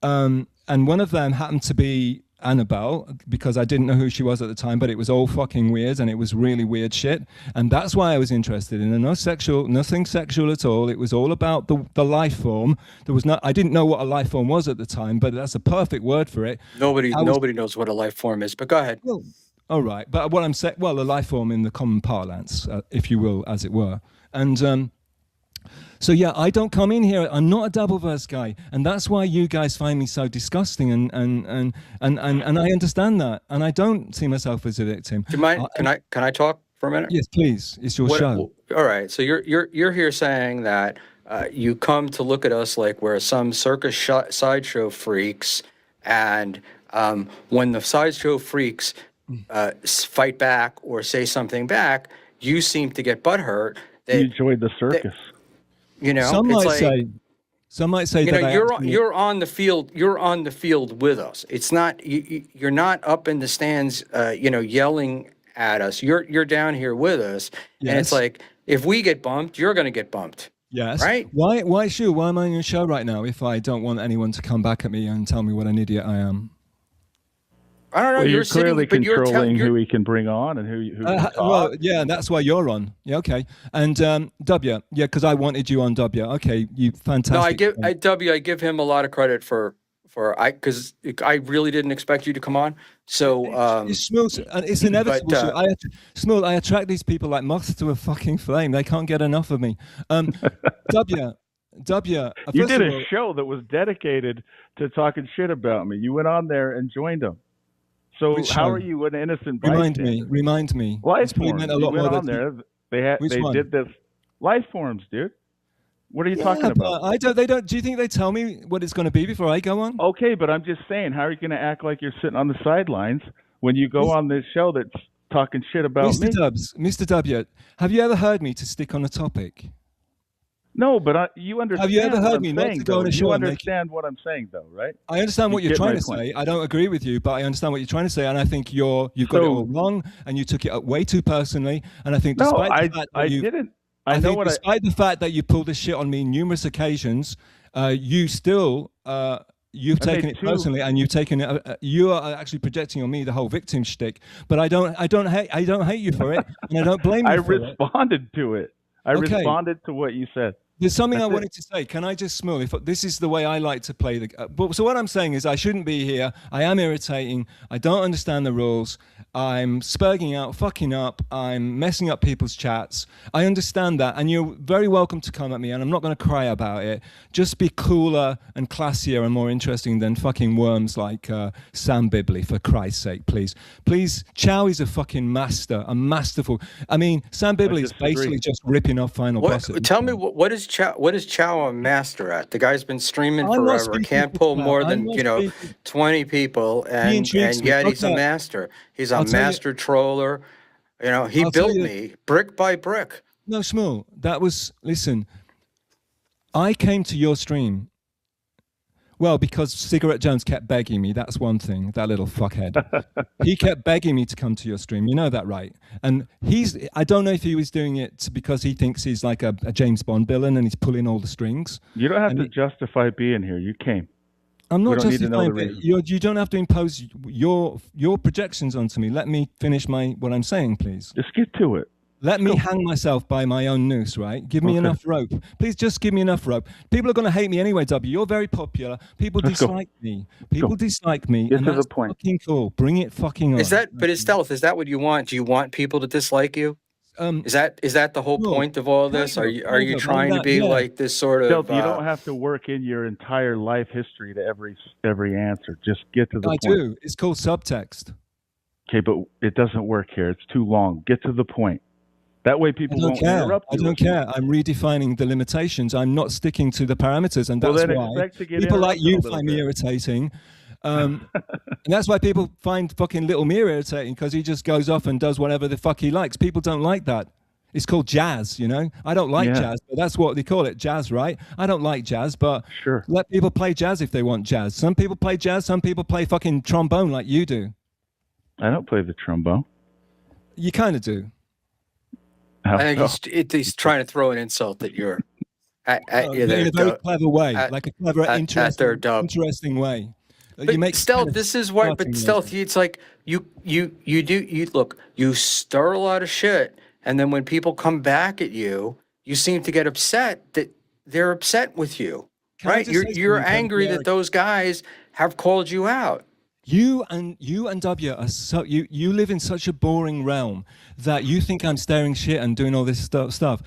[SPEAKER 3] one of them happened to be Annabelle, because I didn't know who she was at the time, but it was all fucking weird, and it was really weird shit. And that's why I was interested in it. Nothing sexual at all. It was all about the life form. I didn't know what a life form was at the time, but that's a perfect word for it. Nobody
[SPEAKER 4] knows what a life form is, but go ahead.
[SPEAKER 3] Well, all right. But what I'm saying, a life form in the common parlance, if you will, as it were. And so yeah, I don't come in here. I'm not a Dabbleverse guy, and that's why you guys find me so disgusting. And I understand that, and I don't see myself as a victim.
[SPEAKER 4] Do you mind? Can I talk for a minute?
[SPEAKER 3] Yes, please. It's your show.
[SPEAKER 4] All right. So you're here saying that you come to look at us like we're some circus sideshow freaks, and when the sideshow freaks fight back or say something back, you seem to get butthurt.
[SPEAKER 5] You enjoyed the circus.
[SPEAKER 3] Some might say that
[SPEAKER 4] you're on the field. You're on the field with us. It's not you're not up in the stands, yelling at us. You're down here with us, and it's like if we get bumped, you're going to get bumped.
[SPEAKER 3] Yes.
[SPEAKER 4] Right.
[SPEAKER 3] Why, Shu? Why am I on your show right now if I don't want anyone to come back at me and tell me what an idiot I am?
[SPEAKER 4] I don't know.
[SPEAKER 5] Well, you're clearly controlling who he can bring on and who
[SPEAKER 3] well, yeah, that's why you're on. Yeah, okay. And Dubya, yeah, because I wanted you on Dubya. Okay, you fantastic.
[SPEAKER 4] No, I give him a lot of credit because I really didn't expect you to come on. So
[SPEAKER 3] it's inevitable. Shmuel, I attract these people like moths to a fucking flame. They can't get enough of me. Dubya.
[SPEAKER 5] You did a show that was dedicated to talking shit about me. You went on there and joined them. So how are you an innocent bystander?
[SPEAKER 3] Remind me.
[SPEAKER 5] Life forms. You went on there. They did this. Life forms, dude. What are you talking about?
[SPEAKER 3] Do you think they tell me what it's going to be before I go on?
[SPEAKER 5] Okay, but I'm just saying, how are you going to act like you're sitting on the sidelines when you go on this show that's talking shit about me?
[SPEAKER 3] Mr. W, have you ever heard me to stick on a topic?
[SPEAKER 5] No, but you understand.
[SPEAKER 3] Have you ever heard me not to go on a show?
[SPEAKER 5] You understand what I'm saying, though, right?
[SPEAKER 3] I understand what you're trying to say. I don't agree with you, but I understand what you're trying to say, and I think you've got it all wrong, and you took it way too personally. And I think despite the fact that you pulled this shit on me numerous occasions, you've taken it personally, and you are actually projecting on me the whole victim shtick. But I don't hate you for it, and I don't blame you for it.
[SPEAKER 5] I responded to it. I responded to what you said.
[SPEAKER 3] There's something I wanted to say. Can I just, Shmuel, if this is the way I like to play so what I'm saying is I shouldn't be here. I am irritating. I don't understand the rules. I'm spurging out, fucking up. I'm messing up people's chats. I understand that, and you're very welcome to come at me, and I'm not going to cry about it. Just be cooler and classier and more interesting than fucking worms like Sam Bibley, for Christ's sake, please. Please, Chow is a fucking masterful. I mean, Sam Bibley is basically just ripping off Final Boss.
[SPEAKER 4] Tell me, what is Chow a master at? The guy's been streaming forever. Can't pull more than 20 people, and yet he's a master. He's a master troller. He built me brick by brick.
[SPEAKER 3] No, Shmuel, listen, I came to your stream Well, because Cigarette Jones kept begging me. That's one thing. That little fuckhead. He kept begging me to come to your stream. You know that, right? And I don't know if he was doing it because he thinks he's like a James Bond villain and he's pulling all the strings.
[SPEAKER 5] You don't have to justify being here. You came.
[SPEAKER 3] I'm not justifying it. You don't have to impose your projections onto me. Let me finish what I'm saying, please.
[SPEAKER 5] Just get to it.
[SPEAKER 3] Let me hang myself by my own noose, right? Give me enough rope. Please just give me enough rope. People are going to hate me anyway, W. You're very popular. People dislike me. People dislike me.
[SPEAKER 5] Get to the point.
[SPEAKER 3] Fucking cool. Bring it fucking on.
[SPEAKER 4] But it's Stealth. Is that what you want? Do you want people to dislike you? Is that the whole point of all this? Are you trying to be like this sort of?
[SPEAKER 5] Stealth, you don't have to work in your entire life history to every answer. Just get to the point.
[SPEAKER 3] I do. It's called subtext.
[SPEAKER 5] Okay, but it doesn't work here. It's too long. Get to the point. That way people won't interrupt you.
[SPEAKER 3] I don't care. I'm redefining the limitations. I'm not sticking to the parameters. And that's why people like you find me irritating. And that's why people find fucking Little Me irritating, because he just goes off and does whatever the fuck he likes. People don't like that. It's called jazz, you know? I don't like jazz, but that's what they call it, jazz, right? I don't like jazz, but let people play jazz if they want jazz. Some people play jazz. Some people play fucking trombone like you do.
[SPEAKER 5] I don't play the trombone.
[SPEAKER 3] You kind of do.
[SPEAKER 4] I think he's trying to throw an insult at you.
[SPEAKER 3] In a very clever way, like a clever, interesting way.
[SPEAKER 4] But Stealth, this is why. But Stealth, it's like you look. You stir a lot of shit, and then when people come back at you, you seem to get upset that they're upset with you, right? You're angry that those guys have called you out.
[SPEAKER 3] You and W are so you live in such a boring realm that you think I'm staring shit and doing all this stuff.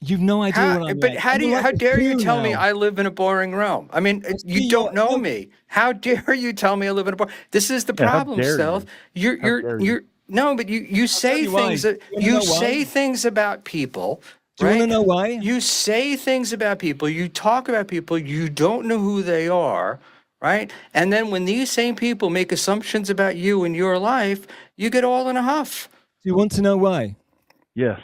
[SPEAKER 3] You've no idea what I'm
[SPEAKER 4] But
[SPEAKER 3] like.
[SPEAKER 4] how dare you tell me I live in a boring realm? I mean, you don't know me. How dare you tell me I live in a boring? This is the problem, Stealth. You're no, but you say things say things about people.
[SPEAKER 3] Do you want to know why?
[SPEAKER 4] You say things about people. You talk about people. You don't know who they are. Right? And then when these same people make assumptions about you and your life, you get all in a huff.
[SPEAKER 3] Do you want to know why?
[SPEAKER 5] Yes.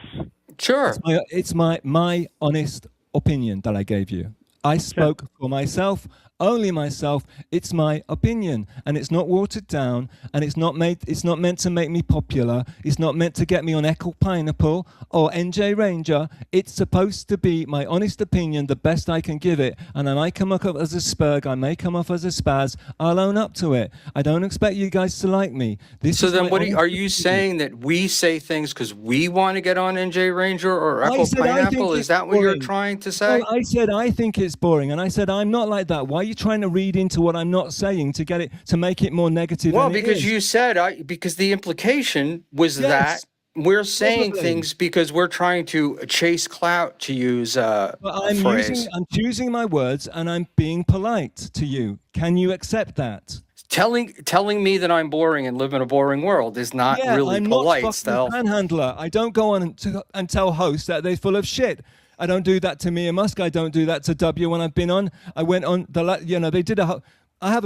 [SPEAKER 4] Sure.
[SPEAKER 3] It's my honest opinion that I gave you. I spoke for myself, only myself. It's my opinion, and it's not watered down, and it's not meant to make me popular. It's not meant to get me on Echo Pineapple or NJ Ranger. It's supposed to be my honest opinion, the best I can give it. And I might come up as a spurg, I may come off as a spaz. I'll own up to it. I don't expect you guys to like me.
[SPEAKER 4] So then are you saying that we say things because we want to get on NJ Ranger or Echo Pineapple? Is that what you're trying to say?
[SPEAKER 3] Well, I said I think it's boring, and I said I'm not like that. Why are you trying to read into what I'm not saying to make it more negative?
[SPEAKER 4] Well, because you said because the implication was that we're saying things because we're trying to chase clout, to use a phrase.
[SPEAKER 3] I'm choosing my words and I'm being polite to you. Can you accept that?
[SPEAKER 4] Telling me that I'm boring and live in a boring world is not really polite,
[SPEAKER 3] I'm not a panhandler. I don't go on and tell hosts that they're full of shit. I don't do that to Mia Musk. I don't do that to W when I've been on. I went on they did I'm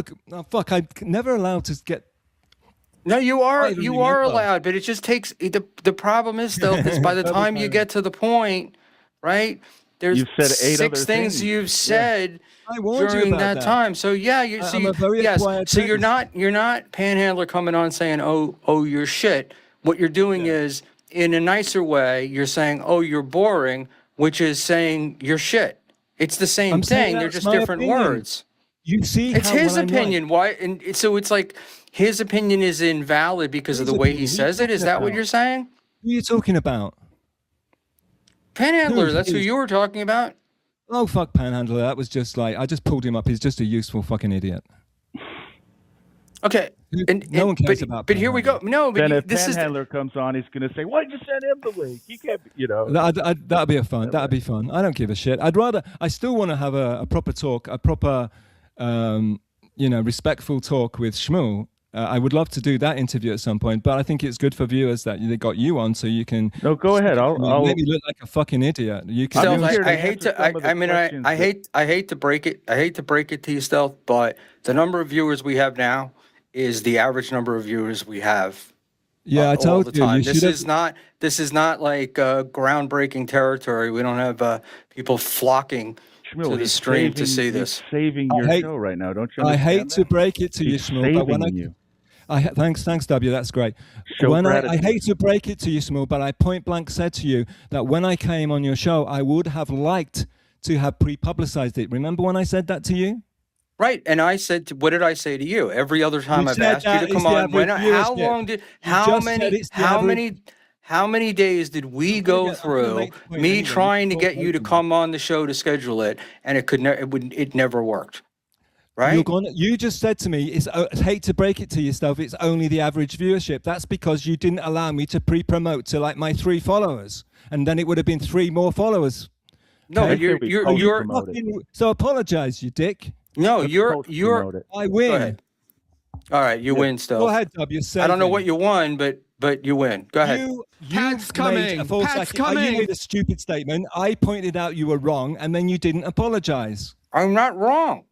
[SPEAKER 3] never allowed to get.
[SPEAKER 4] No, you are allowed, but it just takes the problem is though, is by the time you get to the point, right? There's
[SPEAKER 5] you've said 8
[SPEAKER 4] six
[SPEAKER 5] other
[SPEAKER 4] things you've said
[SPEAKER 3] during
[SPEAKER 4] that time. So so you're not panhandler coming on saying, oh, you're shit. What you're doing is, in a nicer way, you're saying, oh, you're boring, which is saying you're shit. It's the same thing. They're just different words.
[SPEAKER 3] You see,
[SPEAKER 4] it's his opinion. Why? And so it's like his opinion is invalid because of the way he says it. Is that what you're saying?
[SPEAKER 3] Who are you talking about?
[SPEAKER 4] Panhandler. That's who you were talking about.
[SPEAKER 3] Oh, fuck Panhandler. That was just like, I just pulled him up. He's just a useful fucking idiot.
[SPEAKER 4] Okay.
[SPEAKER 3] No one cares about.
[SPEAKER 4] But here we go. No, but
[SPEAKER 5] then if Panhandler comes on, he's going to say, "Why'd you send him the link? He can't,
[SPEAKER 3] That'd be fun. That'd be fun. I don't give a shit. I still want to have a proper talk, a proper, respectful talk with Schmuel. I would love to do that interview at some point, but I think it's good for viewers that they got you on, so you can.
[SPEAKER 5] No, go ahead. I'll
[SPEAKER 3] make me look like a fucking idiot. You can.
[SPEAKER 4] I hate to break it. I hate to break it to you, Stealth, but the number of viewers we have now is the average number of viewers we have.
[SPEAKER 3] Yeah, I told
[SPEAKER 4] all the time. This is not like groundbreaking territory. We don't have people flocking
[SPEAKER 5] Shmuel,
[SPEAKER 4] to the stream to see this.
[SPEAKER 5] Saving your show right now, don't you?
[SPEAKER 3] I hate to break it to you, Shmuel, but when thanks, W. That's great. I hate to break it to you, Shmuel, but I point blank said to you that when I came on your show, I would have liked to have pre-publicized it. Remember when I said that to you?
[SPEAKER 4] Right, and I said, what did I say to you? Every other time I've asked you to come on, how many days did we go through me trying to get you to come on the show to schedule it, and it never worked. Right?
[SPEAKER 3] You just said to me, I hate to break it to yourself, it's only the average viewership. That's because you didn't allow me to pre-promote to like my 3 followers, and then it would have been 3 more followers.
[SPEAKER 4] No,
[SPEAKER 3] okay? you're so apologize, you dick.
[SPEAKER 4] No, you're.
[SPEAKER 3] I win.
[SPEAKER 4] All right, you win still.
[SPEAKER 3] Go ahead, W.
[SPEAKER 4] I don't know what you won, but you win. Go ahead.
[SPEAKER 2] Pat's coming. Pat's coming.
[SPEAKER 3] You made a stupid statement. I pointed out you were wrong, and then you didn't apologize.
[SPEAKER 4] I'm not wrong.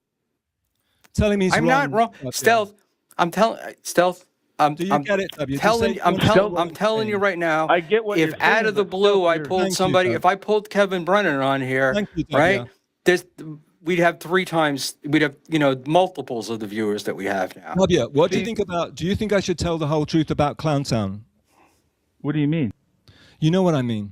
[SPEAKER 3] Telling me
[SPEAKER 4] I'm not wrong. Stealth. I'm telling Stealth.
[SPEAKER 3] Do you get it, W?
[SPEAKER 4] I'm telling you right now.
[SPEAKER 5] I get what
[SPEAKER 4] if
[SPEAKER 5] you're
[SPEAKER 4] out
[SPEAKER 5] saying,
[SPEAKER 4] of the blue I pulled somebody, if I pulled Kevin Brennan on here, right? We'd have 3 times. We'd have multiples of the viewers that we have now.
[SPEAKER 3] W, what do you think about? Do you think I should tell the whole truth about Clowntown?
[SPEAKER 5] What do you mean?
[SPEAKER 3] You know what I mean.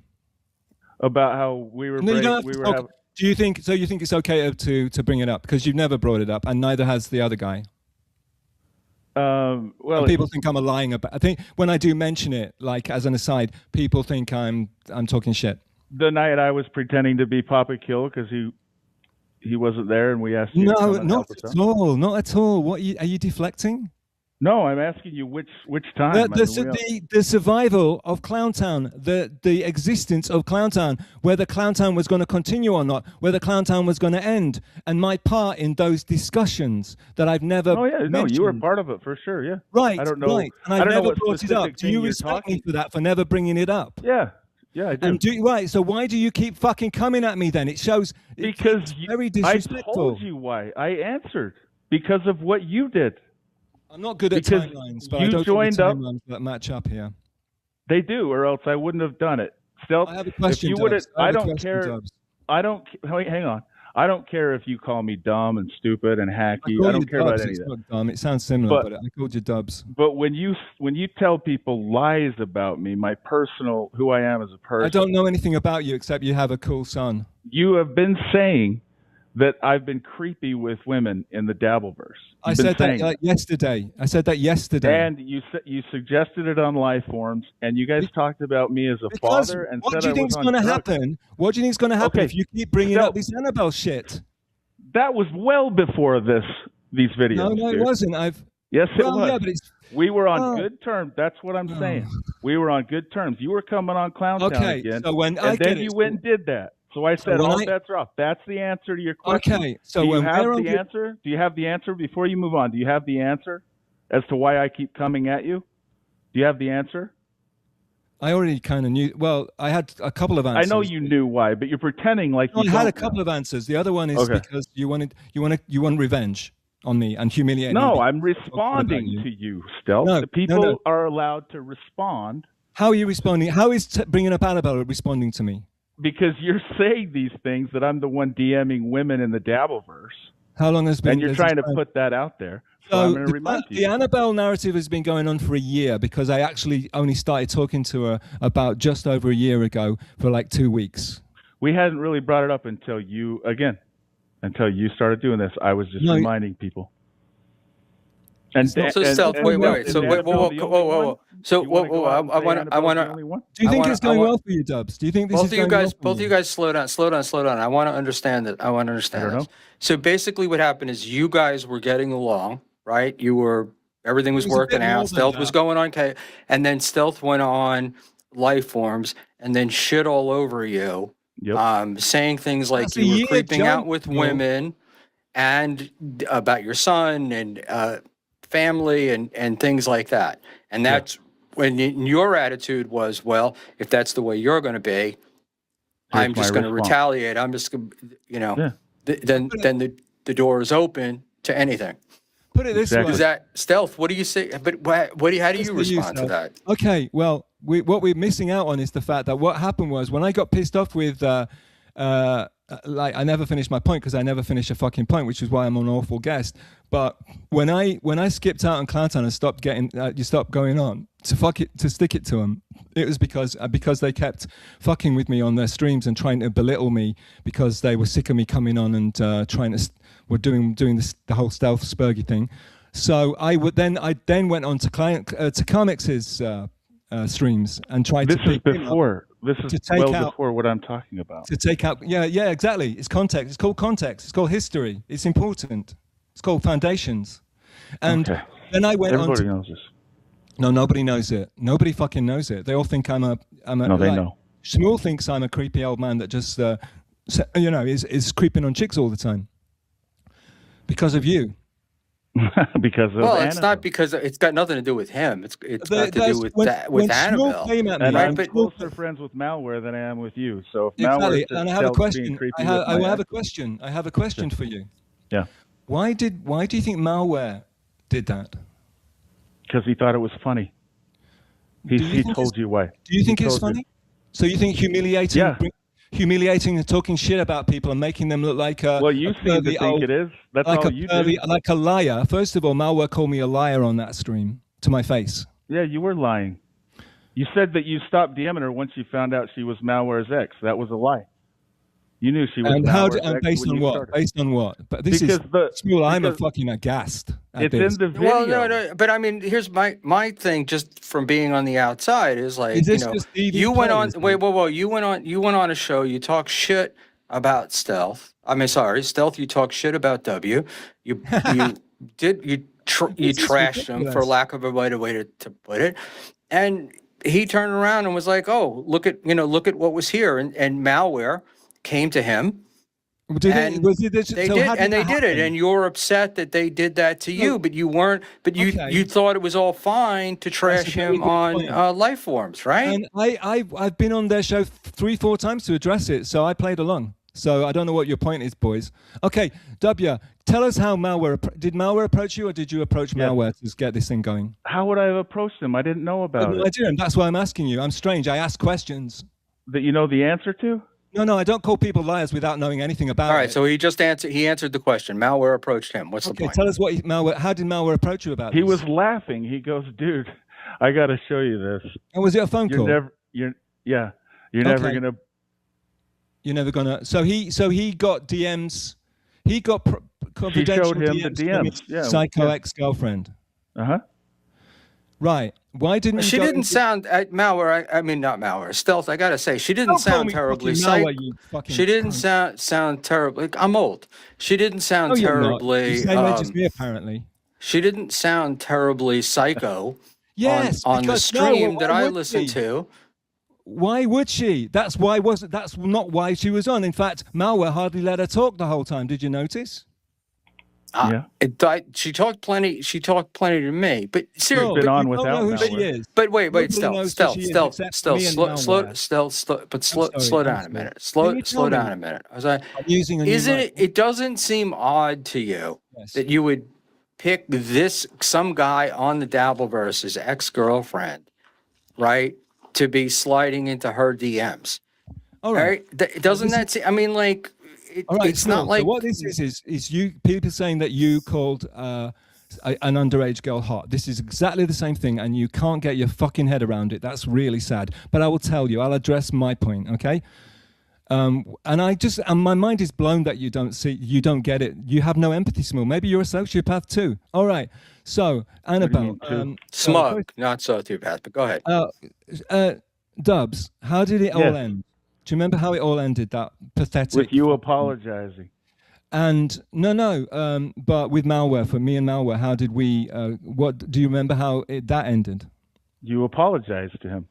[SPEAKER 5] About how we were.
[SPEAKER 3] Do you think so? You think it's okay to bring it up because you've never brought it up, and neither has the other guy.
[SPEAKER 5] Well,
[SPEAKER 3] and people think I'm lying about. I think when I do mention it, like as an aside, people think I'm talking shit.
[SPEAKER 5] The night I was pretending to be Papa Kill because he wasn't there, and we asked you.
[SPEAKER 3] No, not at all. Not at all. What are you deflecting?
[SPEAKER 5] No, I'm asking you which time.
[SPEAKER 3] The survival of Clowntown, the existence of Clowntown, whether Clowntown was going to continue or not, whether Clowntown was going to end, and my part in those discussions that I've never.
[SPEAKER 5] Oh yeah,
[SPEAKER 3] mentioned.
[SPEAKER 5] No, you were part of it for sure. Yeah.
[SPEAKER 3] Right.
[SPEAKER 5] I don't know.
[SPEAKER 3] Right. And I've never brought it up. Do you respect me for that, for never bringing it up?
[SPEAKER 5] Yeah. Yeah, I do.
[SPEAKER 3] Right. So why do you keep fucking coming at me then? It shows.
[SPEAKER 5] Because
[SPEAKER 3] it's very disrespectful.
[SPEAKER 5] I told you why. I answered because of what you did.
[SPEAKER 3] I'm not good at timelines, but I don't think the timelines that match up here.
[SPEAKER 5] They do, or else I wouldn't have done it. Stealth,
[SPEAKER 3] I have a question,
[SPEAKER 5] I don't care. Hang on. I don't care if you call me dumb and stupid and hacky. I don't care about any of that.
[SPEAKER 3] It's not dumb. It sounds similar, but I called you Dubs.
[SPEAKER 5] But when you tell people lies about me, my personal, who I am as a person.
[SPEAKER 3] I don't know anything about you except you have a cool son.
[SPEAKER 5] You have been saying that I've been creepy with women in the Dabbleverse.
[SPEAKER 3] I said that yesterday. I said that yesterday.
[SPEAKER 5] And you suggested it on live forums, and you guys talked about me as a father. And
[SPEAKER 3] what do you think's going to happen? What do you think's going to happen if you keep bringing up this Annabelle shit?
[SPEAKER 5] That was well before these videos.
[SPEAKER 3] No, it wasn't.
[SPEAKER 5] Yes, it was.
[SPEAKER 3] Yeah, but
[SPEAKER 5] we were on good terms. That's what I'm saying. We were on good terms. You were coming on Clowntown again,
[SPEAKER 3] so
[SPEAKER 5] then you went and did that. So I said, all bets are off. That's the answer to your question.
[SPEAKER 3] Okay, so
[SPEAKER 5] do you have the answer? Do you have the answer before you move on? Do you have the answer as to why I keep coming at you? Do you have the answer?
[SPEAKER 3] I already kind of knew. Well, I had a couple of answers.
[SPEAKER 5] I know you knew why, but you're pretending like you
[SPEAKER 3] I had a couple of answers. The other one is because you want revenge on me and humiliate me.
[SPEAKER 5] No, I'm responding to you, Stealth.
[SPEAKER 3] No,
[SPEAKER 5] people are allowed to respond.
[SPEAKER 3] How are you responding? How is bringing up Annabelle responding to me?
[SPEAKER 5] Because you're saying these things that I'm the one DMing women in the Dabbleverse.
[SPEAKER 3] How long has been?
[SPEAKER 5] And you're trying to put that out there. So I'm going to remind you.
[SPEAKER 3] The Annabelle narrative has been going on for a year because I actually only started talking to her about just over a year ago for like 2 weeks.
[SPEAKER 5] We hadn't really brought it up until you started doing this. I was just reminding people. And
[SPEAKER 4] Stealth, wait. So whoa. So whoa. I want to.
[SPEAKER 3] Do you think it's going well for you, Dubs? Do you think this is going well for you?
[SPEAKER 4] Both of you guys, slow down. I want to understand it. This. So basically, what happened is you guys were getting along, right? Everything was working out. Stealth was going on, okay, and then Stealth went on life forms and then shit all over you, saying things like you were creeping out with women and about your son and family and things like that. And that's when your attitude was, well, if that's the way you're going to be, I'm just going to retaliate. I'm just, then the door is open to anything.
[SPEAKER 3] Put it this way.
[SPEAKER 4] Is that Stealth? What do you say? But how do you respond to that?
[SPEAKER 3] Okay, well, what we're missing out on is the fact that what happened was when I got pissed off with like I never finished my point because I never finished a fucking point, which is why I'm an awful guest. But when I skipped out on Clowntown and stopped getting, you stopped going on to stick it to them, it was because they kept fucking with me on their streams and trying to belittle me because they were sick of me coming on and were doing the whole stealth Spurgy thing. So I then went on to Carmix's streams and tried
[SPEAKER 5] this
[SPEAKER 3] to.
[SPEAKER 5] This is before what I'm talking about.
[SPEAKER 3] To take out, yeah, exactly. It's context. It's called context. It's called history. It's important. It's called foundations. And then I went
[SPEAKER 5] Everybody
[SPEAKER 3] on.
[SPEAKER 5] knows this.
[SPEAKER 3] No, nobody knows it. Nobody fucking knows it. They all think I'm a.
[SPEAKER 5] No, they know.
[SPEAKER 3] Schmuel thinks I'm a creepy old man that just, is creeping on chicks all the time. Because of you.
[SPEAKER 5] Because of
[SPEAKER 4] Well, it's
[SPEAKER 5] Annabelle.
[SPEAKER 4] not because it's got nothing to do with him. It's got to do with with Annabelle.
[SPEAKER 5] And I'm closer friends with Malware than I am with you. So if Malware
[SPEAKER 3] and I have a question. I have a question. I have a question for you.
[SPEAKER 5] Yeah.
[SPEAKER 3] Why do you think Malware did that?
[SPEAKER 5] Because he thought it was funny. He told you why.
[SPEAKER 3] Do you think it's funny? So you think humiliating?
[SPEAKER 5] Yeah.
[SPEAKER 3] Humiliating and talking shit about people and making them look like a.
[SPEAKER 5] Well, you seem to think it is. That's
[SPEAKER 3] like
[SPEAKER 5] all you do.
[SPEAKER 3] Like a liar. First of all, Malware called me a liar on that stream to my face.
[SPEAKER 5] Yeah, you were lying. You said that you stopped DMing her once you found out she was Malware's ex. That was a lie. You knew she was Malware's ex.
[SPEAKER 3] And based on what?
[SPEAKER 5] Started.
[SPEAKER 3] Based on what? But this I'm a fucking aghast.
[SPEAKER 5] It's in the video.
[SPEAKER 4] Well, no, but I mean, here's my thing. Just from being on the outside is like, you went on. You went on a show. You talk shit about Stealth. I mean, sorry, Stealth. You talk shit about W. You trashed him, for lack of a better way to put it, and he turned around and was like, "Oh, look at what was here," and Malware came to him. They did it, and you're upset that they did that to you, but you weren't. But you thought it was all fine to trash him on life forms, right?
[SPEAKER 3] And I've been on their show 3-4 times to address it, so I played along. So I don't know what your point is, boys. Okay, Dubya, tell us how did Malware approach you, or did you approach Malware to get this thing going?
[SPEAKER 5] How would I have approached him? I didn't know about it.
[SPEAKER 3] I didn't. That's why I'm asking you. I'm strange. I ask questions
[SPEAKER 5] that you know the answer to.
[SPEAKER 3] No, I don't call people liars without knowing anything about it.
[SPEAKER 4] All right, so he just answered. He answered the question. Malware approached him. What's the point?
[SPEAKER 3] Tell us how did Malware approach you about this?
[SPEAKER 5] He was laughing. He goes, "Dude, I got to show you this."
[SPEAKER 3] And was it a phone call?
[SPEAKER 5] You're never gonna.
[SPEAKER 3] You're never gonna. So he got DMs. He got confidential
[SPEAKER 5] DMs. She showed him the DMs.
[SPEAKER 3] Yeah. Psycho ex-girlfriend. Right. Why didn't
[SPEAKER 4] she didn't sound Malware? I mean, not Malware. Stealth. I gotta say, she didn't sound terribly psycho. She didn't sound terribly. I'm old. She didn't sound terribly.
[SPEAKER 3] Same age as me, apparently.
[SPEAKER 4] She didn't sound terribly psycho.
[SPEAKER 3] Yes,
[SPEAKER 4] on the stream that I listened to.
[SPEAKER 3] Why would she? That's not why she was on. In fact, Malware hardly let her talk the whole time. Did you notice?
[SPEAKER 4] She talked plenty. She talked plenty to me, but seriously,
[SPEAKER 5] been on without
[SPEAKER 3] who she is.
[SPEAKER 4] But wait, Stealth, slow down a minute. Slow down a minute. I was like, it doesn't seem odd to you that you would pick some guy on the Dabbleverse's ex-girlfriend, right, to be sliding into her DMs? All right. Doesn't that seem? I mean, like. It's not like
[SPEAKER 3] what this is you people saying that you called an underage girl hot. This is exactly the same thing, and you can't get your fucking head around it. That's really sad. But I will tell you. I'll address my point, okay? And my mind is blown that you don't get it. You have no empathy, Schmuel. Maybe you're a sociopath too. All right. So Annabelle,
[SPEAKER 4] smug, not sociopath. But go ahead.
[SPEAKER 3] Dubs, how did it all end? Do you remember how it all ended? That pathetic.
[SPEAKER 5] With you apologizing.
[SPEAKER 3] And but with Malware, for me and Malware, how did we? What do you remember how that ended?
[SPEAKER 5] You apologized to him.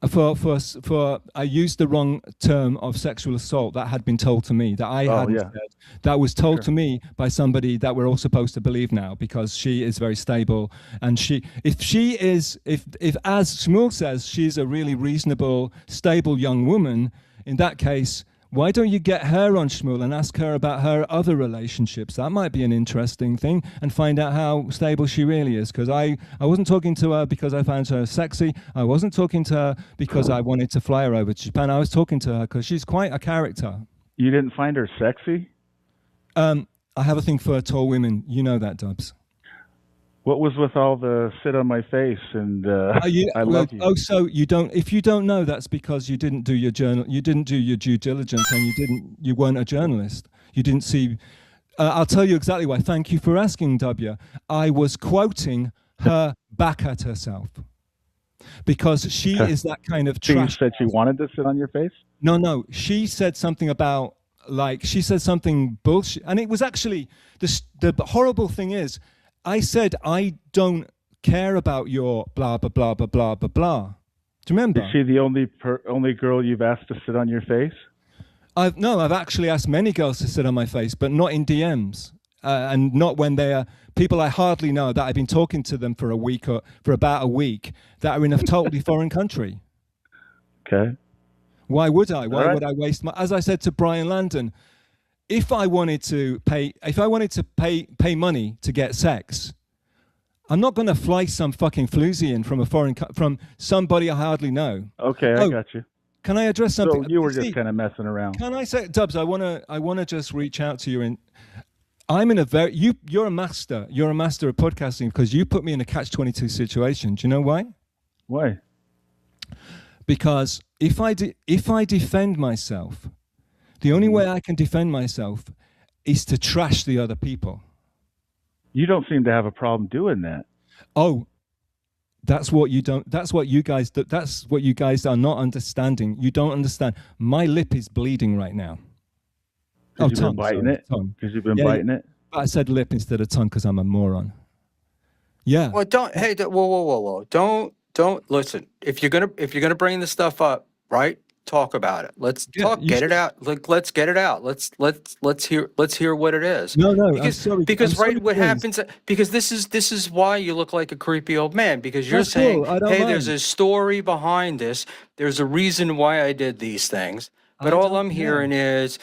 [SPEAKER 3] For I used the wrong term of sexual assault that had been told to me that I hadn't said. That was told to me by somebody that we're all supposed to believe now, because she is very stable, and if as Schmuel says, she's a really reasonable, stable young woman. In that case, why don't you get her on, Schmuel, and ask her about her other relationships? That might be an interesting thing, and find out how stable she really is. Because I wasn't talking to her because I found her sexy. I wasn't talking to her because I wanted to fly her over to Japan. I was talking to her because she's quite a character.
[SPEAKER 5] You didn't find her sexy?
[SPEAKER 3] I have a thing for tall women. You know that, Dubs.
[SPEAKER 5] What was with all the sit on my face and I love you?
[SPEAKER 3] Oh, so you don't? If you don't know, that's because you didn't do your journal. You didn't do your due diligence, and you weren't a journalist. You didn't see. I'll tell you exactly why. Thank you for asking, Dubya. I was quoting her back at herself because she is that kind of trash.
[SPEAKER 5] She said she wanted to sit on your face?
[SPEAKER 3] No. She said something about, like, she said something bullshit. And it was actually, the horrible thing is, I said, I don't care about your blah, blah, blah, blah, blah, blah, blah. Do you remember?
[SPEAKER 5] Is she the only girl you've asked to sit on your face?
[SPEAKER 3] I've actually asked many girls to sit on my face, but not in DMs. And not when they are people I hardly know that I've been talking to them for a week or for about a week that are in a totally foreign country.
[SPEAKER 5] Okay.
[SPEAKER 3] Why would I? Why would I waste my? As I said to Brian Landon, if I wanted to pay money to get sex, I'm not going to fly some fucking floozy in from from somebody I hardly know.
[SPEAKER 5] Okay, I got you.
[SPEAKER 3] Can I address something?
[SPEAKER 5] So you were just kind of messing around.
[SPEAKER 3] Can I say, Dubs? I wanna just reach out to you and. I'm in a you're a master. You're a master of podcasting because you put me in a catch-22 situation. Do you know why?
[SPEAKER 5] Why?
[SPEAKER 3] Because if I defend myself, the only way I can defend myself is to trash the other people.
[SPEAKER 5] You don't seem to have a problem doing that.
[SPEAKER 3] Oh, that's what you guys are not understanding. You don't understand. My lip is bleeding right now.
[SPEAKER 5] Because you've been biting it? Because you've been biting it?
[SPEAKER 3] I said lip instead of tongue because I'm a moron. Yeah.
[SPEAKER 4] Well, whoa. Don't listen. If you're gonna bring this stuff up, right? Talk about it. Let's talk. Get it out. Let's get it out. Let's hear what it is.
[SPEAKER 3] No.
[SPEAKER 4] Because what happens? Because this is why you look like a creepy old man. Because you're saying, hey, there's a story behind this. There's a reason why I did these things. But all I'm hearing is,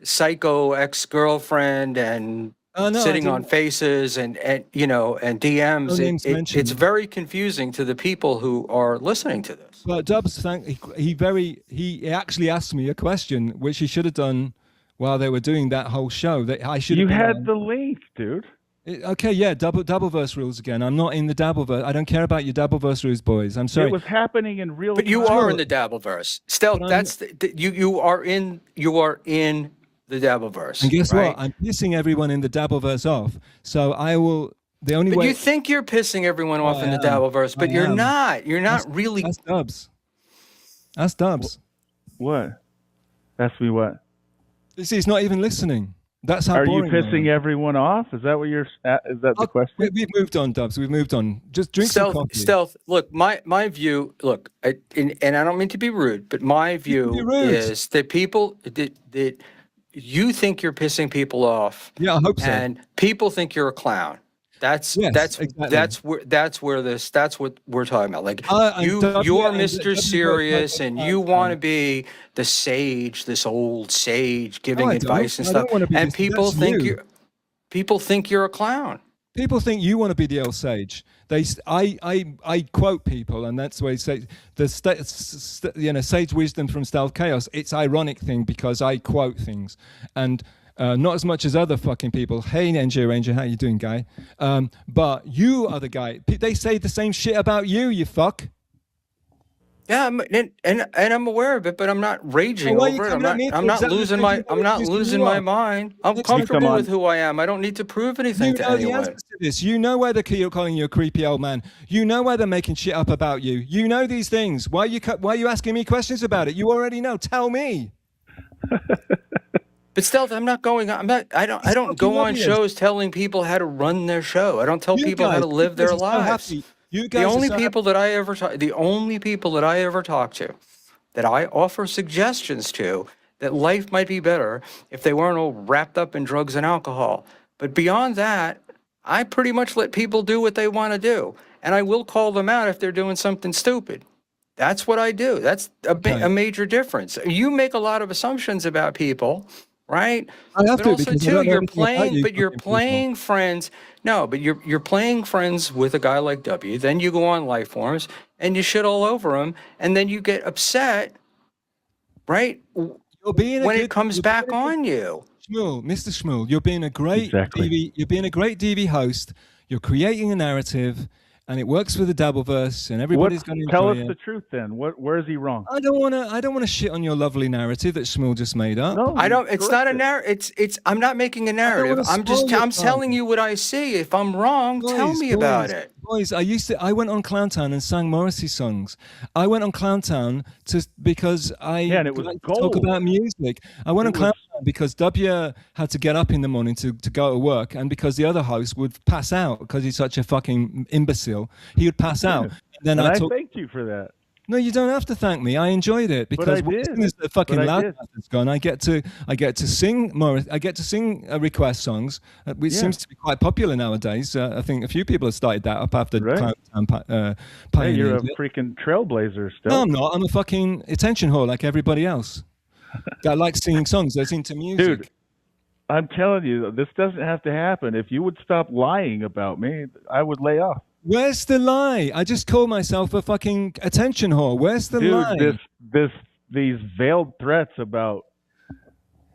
[SPEAKER 4] psycho ex-girlfriend and sitting on faces and DMs. It's very confusing to the people who are listening to this.
[SPEAKER 3] But Dubs, he actually asked me a question, which he should have done while they were doing that whole show. That I should.
[SPEAKER 5] You had the link, dude.
[SPEAKER 3] Okay, yeah, Dabbleverse rules again. I'm not in the Dabbleverse. I don't care about your Dabbleverse rules, boys. I'm sorry.
[SPEAKER 5] It was happening in real
[SPEAKER 4] time. But you are in the Dabbleverse. Stealth, you are in the Dabbleverse.
[SPEAKER 3] And guess
[SPEAKER 4] right?
[SPEAKER 3] what? I'm pissing everyone in the Dabbleverse off. So I will. The only way.
[SPEAKER 4] You think you're pissing everyone off in the Dabbleverse, but you're not. You're not really.
[SPEAKER 3] That's Dubs. That's Dubs.
[SPEAKER 5] What? That's me. What?
[SPEAKER 3] He's not even listening. That's how.
[SPEAKER 5] Are you
[SPEAKER 3] boring
[SPEAKER 5] pissing everyone off? Is that what you're? Is that the question?
[SPEAKER 3] We've moved on, Dubs. We've moved on. Just drink some coffee.
[SPEAKER 4] Stealth. Look, my view. Look, and I don't mean to be rude, but my view is that people that you think you're pissing people off.
[SPEAKER 3] Yeah, I hope so.
[SPEAKER 4] And people think you're a clown. That's what we're talking about. Like you're Mr. Serious and you want to be the sage, this old sage giving advice and stuff. And people think you're a clown.
[SPEAKER 3] People think you want to be the old sage. I quote people, and that's why I say sage wisdom from Stealth Chaos. It's ironic thing because I quote things, and not as much as other fucking people. Hey, NJ Ranger, how you doing, guy? But you are the guy. They say the same shit about you. You fuck.
[SPEAKER 4] Yeah, and I'm aware of it, but I'm not raging over it. I'm not losing my mind. I'm comfortable with who I am. I don't need to prove anything to anyone. You know the answer to
[SPEAKER 3] this. You know why they're calling you a creepy old man. You know why they're making shit up about you. You know these things. Why are you asking me questions about it? You already know. Tell me.
[SPEAKER 4] But Stealth, I don't go on shows telling people how to run their show. I don't tell people how to live their lives. The only people that I ever talk to, that I offer suggestions to, that life might be better if they weren't all wrapped up in drugs and alcohol. But beyond that, I pretty much let people do what they want to do. And I will call them out if they're doing something stupid. That's what I do. That's a major difference. You make a lot of assumptions about people, right?
[SPEAKER 3] I have
[SPEAKER 4] but
[SPEAKER 3] to,
[SPEAKER 4] also too, you're playing friends. No, but you're playing friends with a guy like W. Then you go on life forms and you shit all over him, and then you get upset, right? when it comes back on you.
[SPEAKER 3] Shmuel, Mr. Shmuel, you're being a great
[SPEAKER 5] Exactly.
[SPEAKER 3] DV. You're being a great DV host. You're creating a narrative, and it works for the Dabbleverse, and everybody's going to
[SPEAKER 5] Tell
[SPEAKER 3] enjoy
[SPEAKER 5] us
[SPEAKER 3] it.
[SPEAKER 5] the truth then. Where is he wrong?
[SPEAKER 3] I don't want to shit on your lovely narrative that Shmuel just made up.
[SPEAKER 5] No,
[SPEAKER 4] I don't. It's not a narrative. It's. I'm not making a narrative. I'm telling you what I see. If I'm wrong, tell me about it.
[SPEAKER 3] Boys, I went on Clowntown and sang Morrissey songs. I went on Clowntown because
[SPEAKER 5] and it was
[SPEAKER 3] like to
[SPEAKER 5] gold.
[SPEAKER 3] talk about music. I went on Clowntown because Dubya had to get up in the morning to go to work, and because the other host would pass out because he's such a fucking imbecile. He would pass out. And then
[SPEAKER 5] I thanked you for that.
[SPEAKER 3] No, you don't have to thank me. I enjoyed it because
[SPEAKER 5] I did.
[SPEAKER 3] as soon as the fucking loud has gone, I get to sing request songs, which seems to be quite popular nowadays. I think a few people have started that up after Clowntown
[SPEAKER 5] Hey, you're a freaking trailblazer still.
[SPEAKER 3] No, I'm not. I'm a fucking attention whore like everybody else. That likes singing songs. That's into music.
[SPEAKER 5] Dude, I'm telling you, this doesn't have to happen. If you would stop lying about me, I would lay off.
[SPEAKER 3] Where's the lie? I just call myself a fucking attention whore. Where's the lie?
[SPEAKER 5] These veiled threats about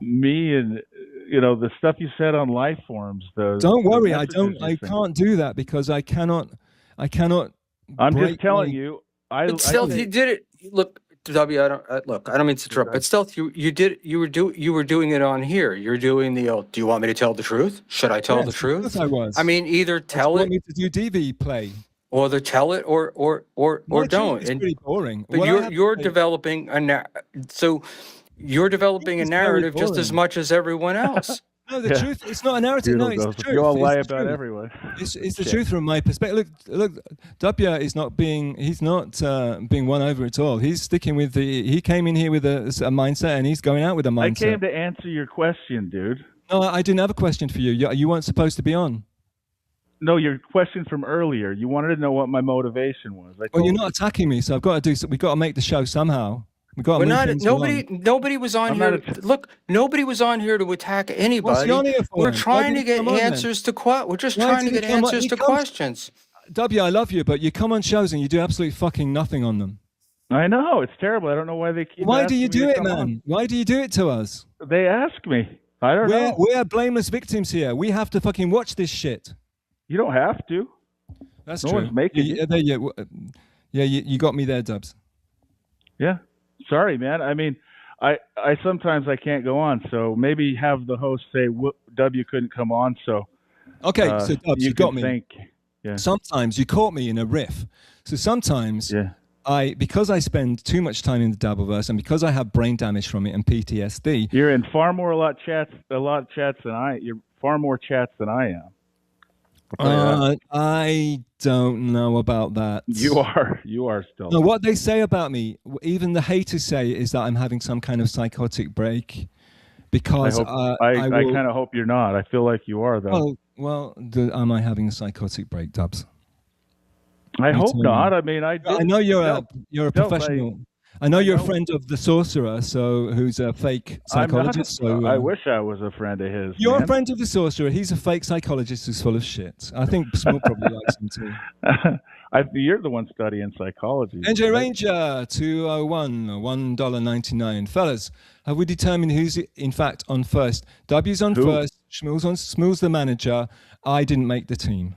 [SPEAKER 5] me and the stuff you said on live forums.
[SPEAKER 3] Don't worry, I can't do that because I cannot.
[SPEAKER 5] I'm just telling you.
[SPEAKER 4] Stealth, you did it. Look, W. I don't mean to interrupt, but Stealth, you were doing it on here. You're doing the. Do you want me to tell the truth? Should I tell the truth?
[SPEAKER 3] Yes, I was.
[SPEAKER 4] I mean, either tell it.
[SPEAKER 3] Want me to do DV play?
[SPEAKER 4] Or either tell it or don't.
[SPEAKER 3] It's pretty boring.
[SPEAKER 4] But you're developing so you're developing a narrative just as much as everyone else.
[SPEAKER 3] No, the truth. It's not a narrative. No, it's the truth.
[SPEAKER 5] You all lie about everyone.
[SPEAKER 3] It's the truth from my perspective. Look, Dubya is not being. He's not being won over at all. He's sticking with the. He came in here with a mindset, and he's going out with a mindset.
[SPEAKER 5] I came to answer your question, dude.
[SPEAKER 3] No, I didn't have a question for you. You weren't supposed to be on.
[SPEAKER 5] No, your question from earlier. You wanted to know what my motivation was.
[SPEAKER 3] Well, you're not attacking me, so I've got to do. We've got to make the show somehow.
[SPEAKER 4] Nobody was on here. Look, nobody was on here to attack anybody. We're trying to get answers to We're just trying to get answers to questions.
[SPEAKER 3] W, I love you, but you come on shows and you do absolutely fucking nothing on them.
[SPEAKER 5] I know, it's terrible. I don't know why they keep.
[SPEAKER 3] Why do you do it, man? Why do you do it to us?
[SPEAKER 5] They ask me. I don't know.
[SPEAKER 3] We are blameless victims here. We have to fucking watch this shit.
[SPEAKER 5] You don't have to.
[SPEAKER 3] That's
[SPEAKER 5] true.
[SPEAKER 3] No
[SPEAKER 5] one's making you.
[SPEAKER 3] You got me there, Dubs.
[SPEAKER 5] Yeah. Sorry, man. I mean, I sometimes I can't go on, so maybe have the host say W couldn't come on. So
[SPEAKER 3] okay, so Dubs, you got me.
[SPEAKER 5] Yeah.
[SPEAKER 3] Sometimes you caught me in a riff. So sometimes because I spend too much time in the Dabbleverse and because I have brain damage from it and PTSD.
[SPEAKER 5] You're in far more chats than I. You're far more chats than I am.
[SPEAKER 3] I don't know about that.
[SPEAKER 5] You are still.
[SPEAKER 3] No, what they say about me, even the haters say, is that I'm having some kind of psychotic break. Because
[SPEAKER 5] I kind of hope you're not. I feel like you are, though.
[SPEAKER 3] Am I having a psychotic break, Dubs?
[SPEAKER 5] I hope not. I mean, I
[SPEAKER 3] know you're a professional. I know you're a friend of the sorcerer, who's a fake psychologist.
[SPEAKER 5] I wish I was a friend of his.
[SPEAKER 3] You're a friend of the sorcerer. He's a fake psychologist who's full of shit. I think Small probably likes him too.
[SPEAKER 5] You're the one studying psychology.
[SPEAKER 3] NJ Ranger 201 $1.99. Fellas, have we determined who's in fact on first? W's on first. Shmuel's the manager. I didn't make the team.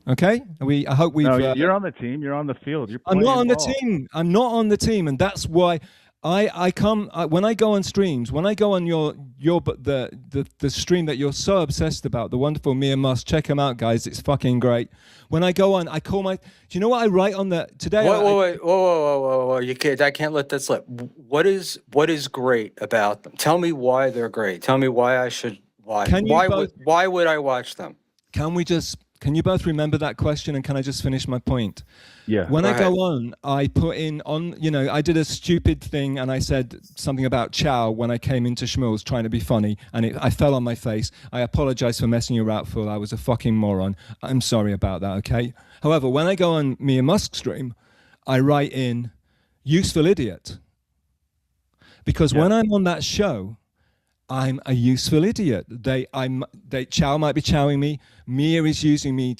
[SPEAKER 3] Okay, I hope we've.
[SPEAKER 5] No, you're on the team. You're on the field.
[SPEAKER 3] I'm not on the team. I'm not on the team, and that's why I come when I go on streams. When I go on the stream that you're so obsessed about, the wonderful Mia Moss. Check them out, guys. It's fucking great. When I go on, I call my. Do you know what I write on the today?
[SPEAKER 4] Whoa! You can't. I can't let that slip. What is great about them? Tell me why they're great. Tell me why I should watch. Why would I watch them?
[SPEAKER 3] Can you both remember that question, and can I just finish my point?
[SPEAKER 5] Yeah.
[SPEAKER 3] When I go on, I put in I did a stupid thing, and I said something about chow when I came into Schmuel's trying to be funny, and I fell on my face. I apologize for messing you out, Phil. I was a fucking moron. I'm sorry about that, okay? However, when I go on Mia Musk stream, I write in useful idiot. Because when I'm on that show, I'm a useful idiot. Chow might be chowing me. Mia is using me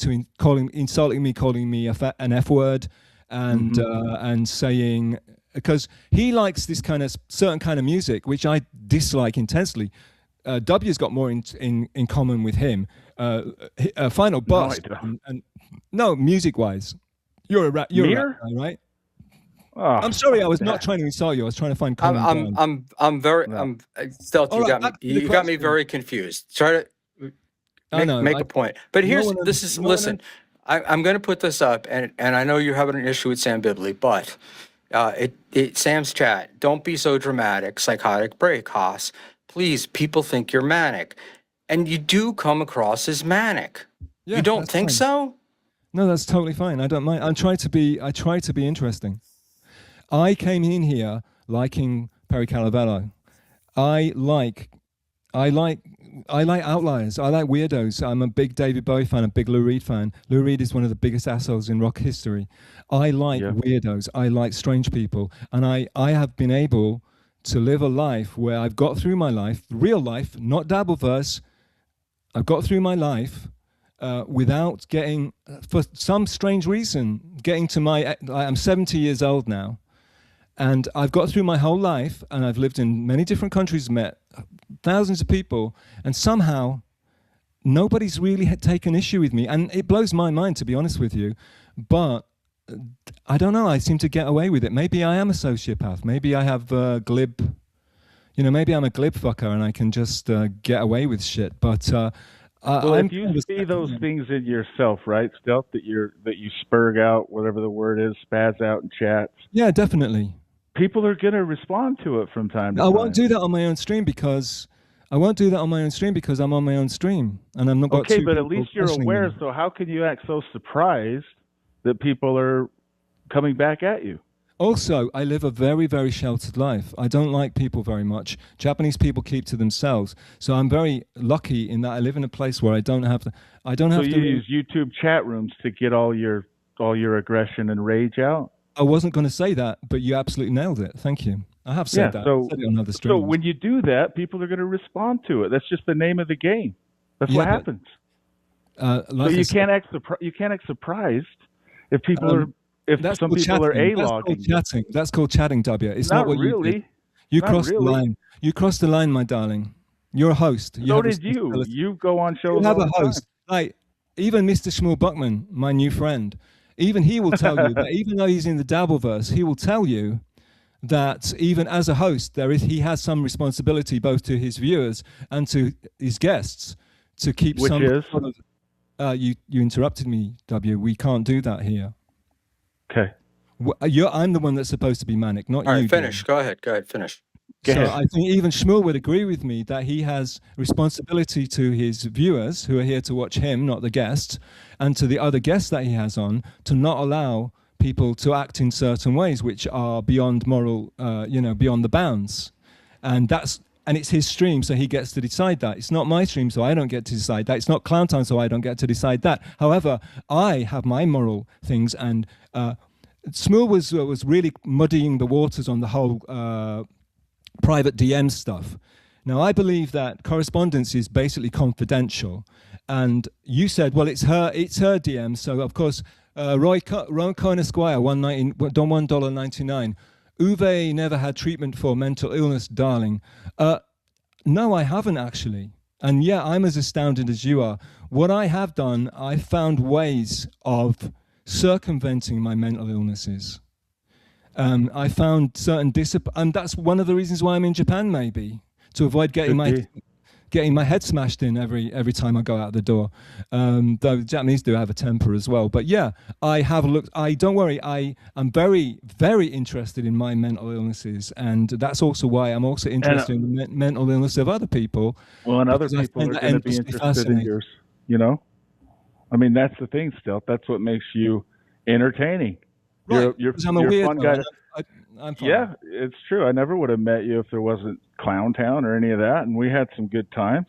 [SPEAKER 3] insulting me, calling me an F word, and saying because he likes this kind of certain kind of music, which I dislike intensely. W's got more in common with him. Final Boss, no, music-wise, you're a rap guy, right?
[SPEAKER 5] Oh,
[SPEAKER 3] I'm sorry, I was not trying to insult you. I was trying to find common ground.
[SPEAKER 4] I'm Stealth. You got me very confused. Try to make a point. But listen. I'm going to put this up, and I know you're having an issue with Sam Bibley, but Sam's chat. Don't be so dramatic, psychotic break, Haas. Please, people think you're manic, and you do come across as manic.
[SPEAKER 3] Yeah,
[SPEAKER 4] you don't think
[SPEAKER 3] fine.
[SPEAKER 4] so?
[SPEAKER 3] No, that's totally fine. I don't mind. I try to be interesting. I came in here liking Perry Calavello. I like outliers. I like weirdos. I'm a big David Bowie fan, a big Lou Reed fan. Lou Reed is one of the biggest assholes in rock history. I like weirdos. I like strange people. And I have been able to live a life where I've got through my life, real life, not Dabbleverse. I've got through my life without getting, for some strange reason, getting to I'm 70 years old now. And I've got through my whole life, and I've lived in many different countries, met thousands of people, and somehow nobody's really taken issue with me. And it blows my mind, to be honest with you. But I don't know, I seem to get away with it. Maybe I am a sociopath. Maybe I have glib, maybe I'm a glib fucker and I can just get away with shit. But
[SPEAKER 5] if you see those things in yourself, right, Stealth, that you spurg out, whatever the word is, spaz out in chats.
[SPEAKER 3] Yeah, definitely.
[SPEAKER 5] People are going to respond to it from time to time.
[SPEAKER 3] I won't do that on my own stream because I'm on my own stream, and I'm not.
[SPEAKER 5] Okay, but at least you're aware. So how can you act so surprised that people are coming back at you?
[SPEAKER 3] Also, I live a very, very sheltered life. I don't like people very much. Japanese people keep to themselves, so I'm very lucky in that I live in a place where I don't have to. So you use YouTube chat rooms to get all your aggression and rage out? I wasn't going to say that, but you absolutely nailed it. Thank you. I have said that.
[SPEAKER 5] So,
[SPEAKER 3] I've said it on other streams.
[SPEAKER 5] So when you do that, people are going to respond to it. That's just the name of the game. That's what happens. So you can't act surprised if people are. If some people are a-logging.
[SPEAKER 3] That's called chatting, W. It's
[SPEAKER 5] not
[SPEAKER 3] what
[SPEAKER 5] really.
[SPEAKER 3] You did. You crossed the line. You crossed the line, my darling. You're a host.
[SPEAKER 5] So did you. You go on shows.
[SPEAKER 3] You have
[SPEAKER 5] all
[SPEAKER 3] a
[SPEAKER 5] the
[SPEAKER 3] host.
[SPEAKER 5] time.
[SPEAKER 3] Like, even Mr. Schmuel Buckman, my new friend, even he will tell you that even though he's in the Dabbleverse, he will tell you that even as a host, he has some responsibility both to his viewers and to his guests to keep you interrupted me, W. We can't do that here.
[SPEAKER 5] Okay.
[SPEAKER 3] I'm the one that's supposed to be manic, not you.
[SPEAKER 4] All right, finish. Go ahead, finish.
[SPEAKER 3] I think even Schmuel would agree with me that he has responsibility to his viewers who are here to watch him, not the guests, and to the other guests that he has on, to not allow people to act in certain ways which are beyond moral, beyond the bounds. And it's his stream, so he gets to decide that. It's not my stream, so I don't get to decide that. It's not Clown Time, so I don't get to decide that. However, I have my moral things, and Schmuel was really muddying the waters on the whole private DM stuff. Now, I believe that correspondence is basically confidential, and you said, well, it's her DM, so of course, Ron Cohen Esquire, $1.99. Uwe never had treatment for mental illness, darling. No, I haven't actually. And yeah, I'm as astounded as you are. What I have done, I found ways of circumventing my mental illnesses. I found certain and that's one of the reasons why I'm in Japan, maybe, to avoid getting my head smashed in every time I go out the door. Though the Japanese do have a temper as well. But yeah, I have looked. Don't worry. I am very, very interested in my mental illnesses, and that's also why I'm also interested in the mental illness of other people.
[SPEAKER 5] Well, and other people are going to be interested in yours. I mean, that's the thing. Still, that's what makes you entertaining.
[SPEAKER 3] Right.
[SPEAKER 5] You're
[SPEAKER 3] a
[SPEAKER 5] fun guy.
[SPEAKER 3] I'm fine.
[SPEAKER 5] Yeah, it's true. I never would have met you if there wasn't Clown Town or any of that, and we had some good times.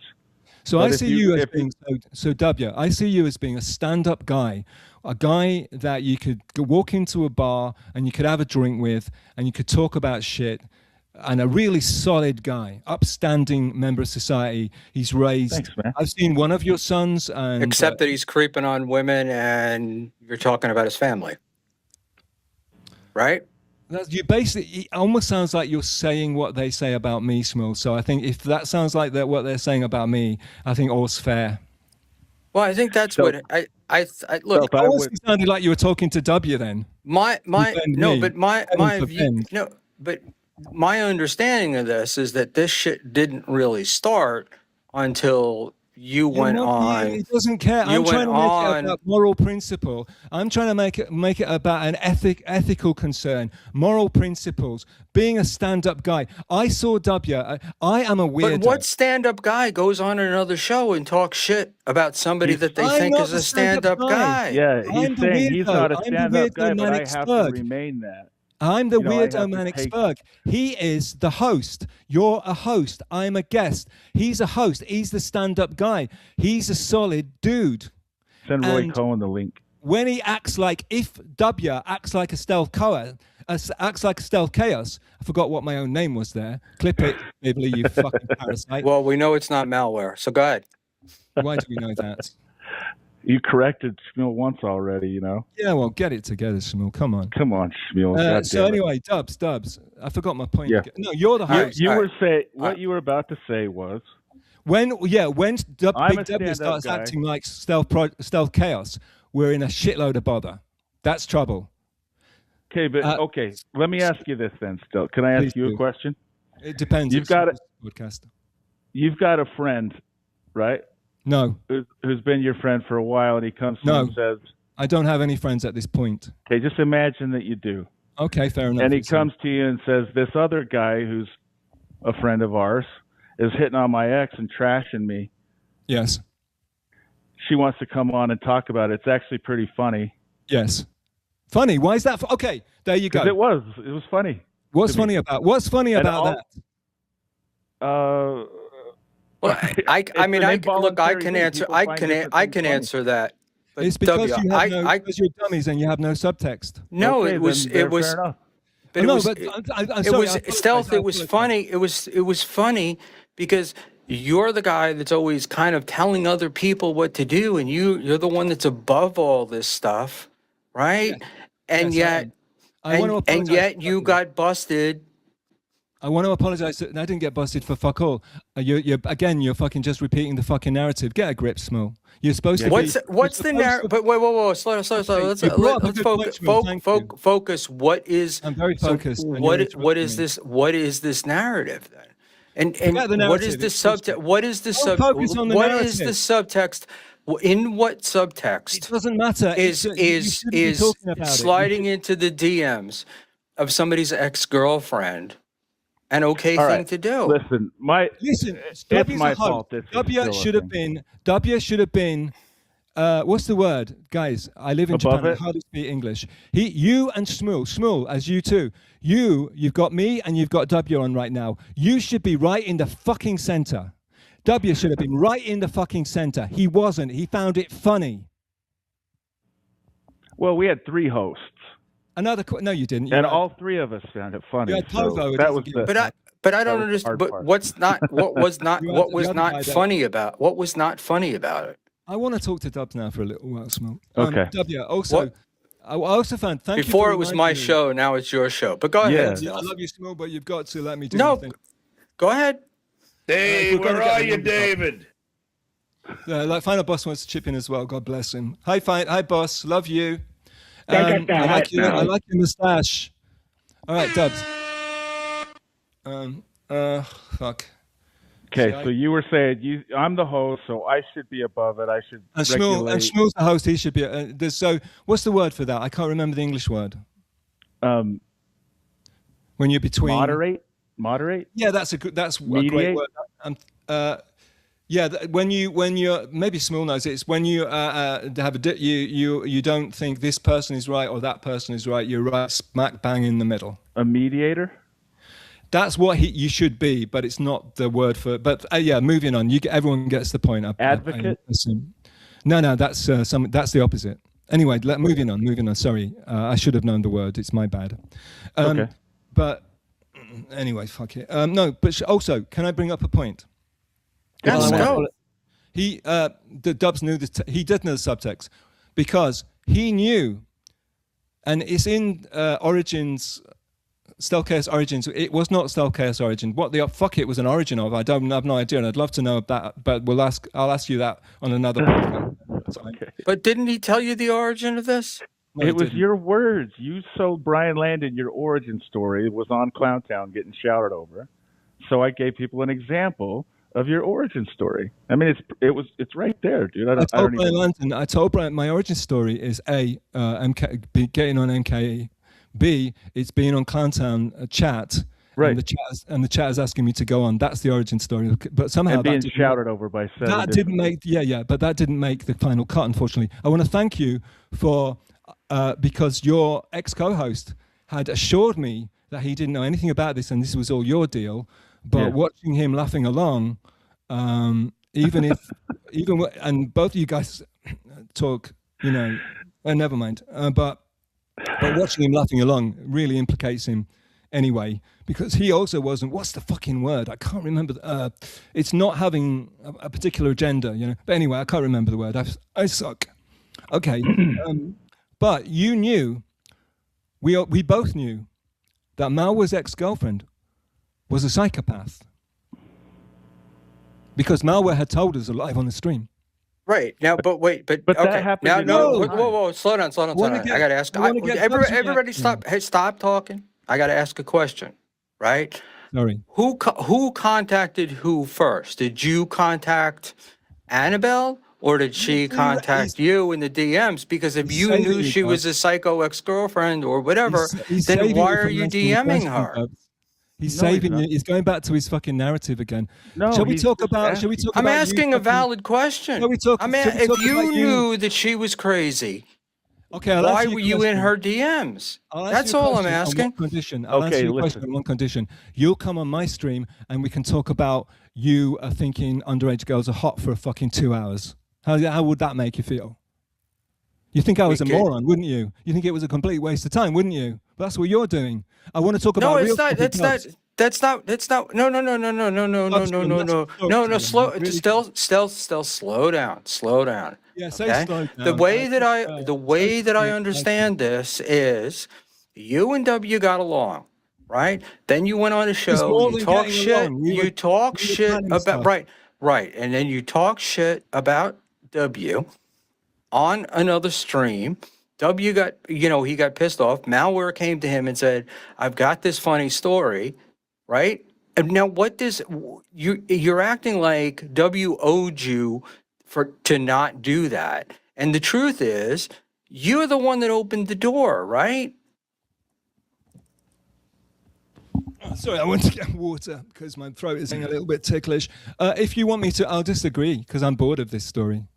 [SPEAKER 3] So I see you as being W. I see you as being a stand-up guy, a guy that you could walk into a bar and you could have a drink with, and you could talk about shit. And a really solid guy, upstanding member of society. He's raised.
[SPEAKER 5] Thanks, man.
[SPEAKER 3] I've seen one of your sons, and
[SPEAKER 4] except that he's creeping on women, and you're talking about his family, right?
[SPEAKER 3] You basically, it almost sounds like you're saying what they say about me, Schmuel. So I think if that sounds like what they're saying about me, I think all's fair.
[SPEAKER 4] Well, I think that's what I look.
[SPEAKER 3] It almost sounded like you were talking to W then.
[SPEAKER 4] My view, no, but my understanding of this is that this shit didn't really start until you went on.
[SPEAKER 3] He doesn't care. I'm trying to make it about moral principle. I'm trying to make it about an ethical concern, moral principles, being a stand-up guy. I saw W. I am a weirdo.
[SPEAKER 4] But what stand-up guy goes on another show and talks shit about somebody that they think is a stand-up guy?
[SPEAKER 5] Yeah, he's saying he's not a stand-up guy, but I have to remain that.
[SPEAKER 3] I'm the weirdo manic Spurg. He is the host. You're a host. I'm a guest. He's a host. He's the stand-up guy. He's a solid dude.
[SPEAKER 5] Send Roy Cohen the link.
[SPEAKER 3] When he acts like, if W acts like a stealth chaos, I forgot what my own name was there. Clip it, Bibly, you fucking parasite.
[SPEAKER 4] Well, we know it's not malware, so go ahead.
[SPEAKER 3] Why do we know that?
[SPEAKER 5] You corrected Schmuel once already, you know.
[SPEAKER 3] Yeah, well, get it together, Schmuel. Come on.
[SPEAKER 5] Come on, Schmuel.
[SPEAKER 3] So anyway, Dubs. I forgot my point.
[SPEAKER 5] Yeah.
[SPEAKER 3] No, you're the host.
[SPEAKER 5] You were saying what you were about to say was
[SPEAKER 3] when BigDubya starts acting like stealth chaos, we're in a shitload of bother. That's trouble.
[SPEAKER 5] Okay, but okay. Let me ask you this then. Still, can I ask you a question?
[SPEAKER 3] It depends.
[SPEAKER 5] You've got
[SPEAKER 3] podcast.
[SPEAKER 5] You've got a friend, right?
[SPEAKER 3] No.
[SPEAKER 5] Who's been your friend for a while, and he comes to you and says,
[SPEAKER 3] I don't have any friends at this point.
[SPEAKER 5] Okay, just imagine that you do.
[SPEAKER 3] Okay, fair enough.
[SPEAKER 5] And he comes to you and says, this other guy who's a friend of ours is hitting on my ex and trashing me.
[SPEAKER 3] Yes.
[SPEAKER 5] She wants to come on and talk about it. It's actually pretty funny.
[SPEAKER 3] Yes. Funny? Why is that? Okay, there you go.
[SPEAKER 5] It was funny.
[SPEAKER 3] What's funny about that?
[SPEAKER 4] Well, I can answer that. But
[SPEAKER 3] it's because you're dummies and you have no subtext.
[SPEAKER 4] No,
[SPEAKER 5] okay,
[SPEAKER 4] it was. But I'm sorry. Stealth. It was funny. It was funny because you're the guy that's always kind of telling other people what to do, and you're the one that's above all this stuff, right? Yeah. And yet you got busted.
[SPEAKER 3] I want to apologize. I didn't get busted for fuck all. You're fucking just repeating the fucking narrative. Get a grip, Schmuel. You're supposed to.
[SPEAKER 4] What's the narrative? But wait, slow. Let's focus. What is?
[SPEAKER 3] I'm very focused.
[SPEAKER 4] What is this? What is this narrative then? And what is the subtext? What is the subtext? What is the subtext? In what subtext?
[SPEAKER 3] It doesn't matter.
[SPEAKER 4] Is sliding into the DMs of somebody's ex-girlfriend an okay thing to do?
[SPEAKER 5] Listen, it's my fault.
[SPEAKER 3] W should have been. What's the word, guys? I live in Japan. I hardly speak English. You and Schmuel, as you two. You've got me and you've got W on right now. You should be right in the fucking center. W should have been right in the fucking center. He wasn't. He found it funny.
[SPEAKER 5] Well, we had 3 hosts.
[SPEAKER 3] No, you didn't.
[SPEAKER 5] And all 3 of us found it funny.
[SPEAKER 3] Yeah,
[SPEAKER 5] so that was
[SPEAKER 4] but I don't understand. But what was not funny about it?
[SPEAKER 3] I want to talk to Dubs now for a little while, Schmuel.
[SPEAKER 5] Okay.
[SPEAKER 3] W, also, I also found.
[SPEAKER 4] Before it was my show, now it's your show. But go ahead.
[SPEAKER 3] Yeah, I love you, Schmuel, but you've got to let me do
[SPEAKER 4] something. Go ahead.
[SPEAKER 2] Dave, where are you, David?
[SPEAKER 3] Final Boss wants to chip in as well. God bless him. Hi, Boss. Love you. I like your mustache. All right, Dubs. Fuck.
[SPEAKER 5] Okay, so you were saying I'm the host, so I should be above it. I should regulate.
[SPEAKER 3] And Schmuel's the host. He should be. So, what's the word for that? I can't remember the English word. When you're between.
[SPEAKER 5] Moderate.
[SPEAKER 3] Yeah, that's a great word. When you're maybe Schmuel knows it. It's when you have you don't think this person is right or that person is right. You're right smack bang in the middle.
[SPEAKER 5] A mediator.
[SPEAKER 3] That's what you should be, but it's not the word for. But moving on. Everyone gets the point.
[SPEAKER 5] Advocate.
[SPEAKER 3] No, that's that's the opposite. Anyway, moving on. Sorry, I should have known the word. It's my bad.
[SPEAKER 5] Okay.
[SPEAKER 3] But anyway, fuck it. No, but also, can I bring up a point?
[SPEAKER 4] Let's go.
[SPEAKER 3] The Dubs knew this. He did know the subtext because he knew, and it's in Origins Stealth Chaos Origins. It was not Stealth Chaos Origin. What the fuck it was an origin of? I have no idea, and I'd love to know that. But I'll ask you that on another podcast.
[SPEAKER 5] Okay.
[SPEAKER 4] But didn't he tell you the origin of this?
[SPEAKER 3] No,
[SPEAKER 5] It was
[SPEAKER 3] didn't.
[SPEAKER 5] your words. You told Brian Landon your origin story. It was on Clowntown getting shouted over. So I gave people an example of your origin story. I mean, it's right there, dude. I told
[SPEAKER 3] Brian my origin story is getting on MKE. B, it's being on Clowntown chat.
[SPEAKER 5] Right.
[SPEAKER 3] And the chat is asking me to go on. That's the origin story. But somehow
[SPEAKER 5] and being shouted over by 7
[SPEAKER 3] that didn't make but that didn't make the final cut, unfortunately. I want to thank you for because your ex-co-host had assured me that he didn't know anything about this and this was all your deal. But watching him laughing along, and both of you guys talk, never mind. But watching him laughing along really implicates him anyway, because he also wasn't. What's the fucking word? I can't remember. It's not having a particular agenda, But anyway, I can't remember the word. I suck. Okay, but you knew. We both knew that Malware's ex-girlfriend was a psychopath, because Malware had told us live on the stream.
[SPEAKER 4] Right now, but okay.
[SPEAKER 5] that happened.
[SPEAKER 4] Now, whoa, slow down. I got to ask. Everybody, stop! Hey, stop talking. I got to ask a question. Right?
[SPEAKER 3] Sorry.
[SPEAKER 4] Who contacted who first? Did you contact Annabelle, or did she contact you in the DMs? Because if you knew she was a psycho ex-girlfriend or whatever, then why are you DMing her?
[SPEAKER 3] He's saving you. He's going back to his fucking narrative again. No, shall we talk about?
[SPEAKER 4] I'm asking a valid question. If you knew that she was crazy, why were you in her DMs? That's all I'm asking.
[SPEAKER 3] I'll answer your question on one condition. You'll come on my stream and we can talk about you thinking underage girls are hot for a fucking 2 hours. How would that make you feel? You think I was a moron, wouldn't you? You think it was a complete waste of time, wouldn't you? But that's what you're doing. I want to talk about real. No, that's not. No. Slow down. Yeah, slow down.
[SPEAKER 4] The way that I understand this is, you and W got along, right? Then you went on a show. You talk shit. You talk shit about right, and then you talk shit about W on another stream. W got, he got pissed off. Malware came to him and said, I've got this funny story, right? And now you're acting like W owed you to not do that. And the truth is, you're the one that opened the door, right?
[SPEAKER 3] Sorry, I want to get water because my throat is getting a little bit ticklish. If you want me to, I'll disagree because I'm bored of this story.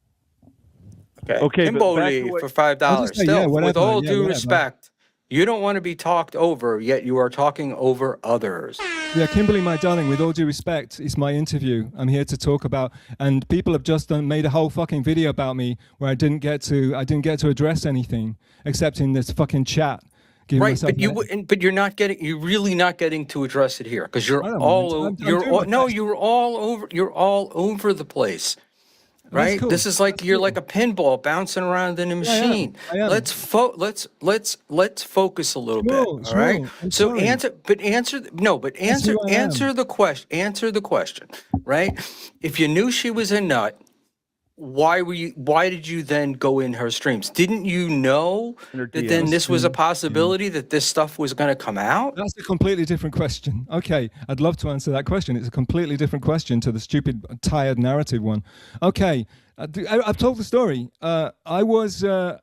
[SPEAKER 4] Okay, Kimberly for $5. Still, with all due respect, you don't want to be talked over, yet you are talking over others.
[SPEAKER 3] Yeah, Kimberly, my darling, with all due respect, it's my interview. I'm here to talk about, and people have just made a whole fucking video about me where I didn't get to address anything except in this fucking chat.
[SPEAKER 4] Right, but you're really not getting to address it here because you're all over the place. Right. Cool. This is like you're like a pinball bouncing around in a machine. I am. Let's focus a little bit. All right. So answer the question. Right. If you knew she was a nut, why did you then go in her streams? Didn't you know that then this was a possibility that this stuff was going to come out?
[SPEAKER 3] That's a completely different question. Okay, I'd love to answer that question. It's a completely different question to the stupid, tired narrative one. Okay, I've told the story. I was putting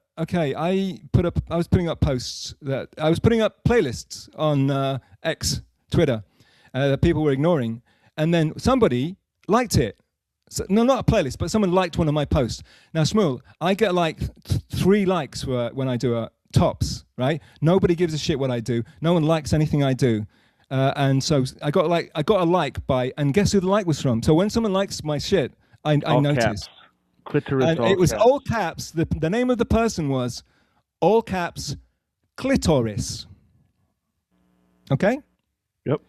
[SPEAKER 3] up posts I was putting up playlists on X, Twitter, that people were ignoring, and then somebody liked it. So, no, not a playlist, but someone liked one of my posts. Now, Schmuel, I get like 3 likes when I do tops, right? Nobody gives a shit what I do. No one likes anything I do. And so I got a like by, and guess who the like was from? So when someone likes my shit, I notice.
[SPEAKER 5] Clitoris,
[SPEAKER 3] and it was all caps. The name of the person was all caps clitoris. Okay?
[SPEAKER 5] Yep.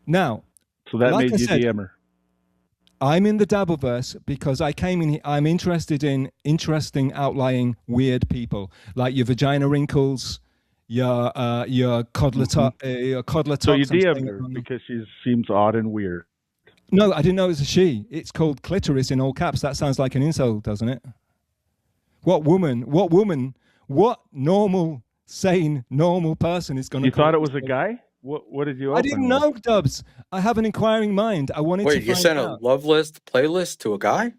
[SPEAKER 3] Now.
[SPEAKER 5] So that made you DM her.
[SPEAKER 3] I'm in the Dabbleverse because I came in here. I'm interested in interesting, outlying, weird people like your vagina wrinkles, your coddler top, your coddler
[SPEAKER 5] So you
[SPEAKER 3] tops. I'm saying
[SPEAKER 5] DM'd
[SPEAKER 3] it
[SPEAKER 5] her
[SPEAKER 3] wrong.
[SPEAKER 5] because she seems odd and weird.
[SPEAKER 3] No, I didn't know it was a she. It's called clitoris in all caps. That sounds like an insult, doesn't it? What normal, sane, normal person is going to?
[SPEAKER 5] You thought it was a guy? What did you?
[SPEAKER 3] I didn't know, Dubs. I have an inquiring mind. I wanted to
[SPEAKER 4] Wait, you
[SPEAKER 3] find
[SPEAKER 4] sent a
[SPEAKER 3] out.
[SPEAKER 4] love list playlist to a guy?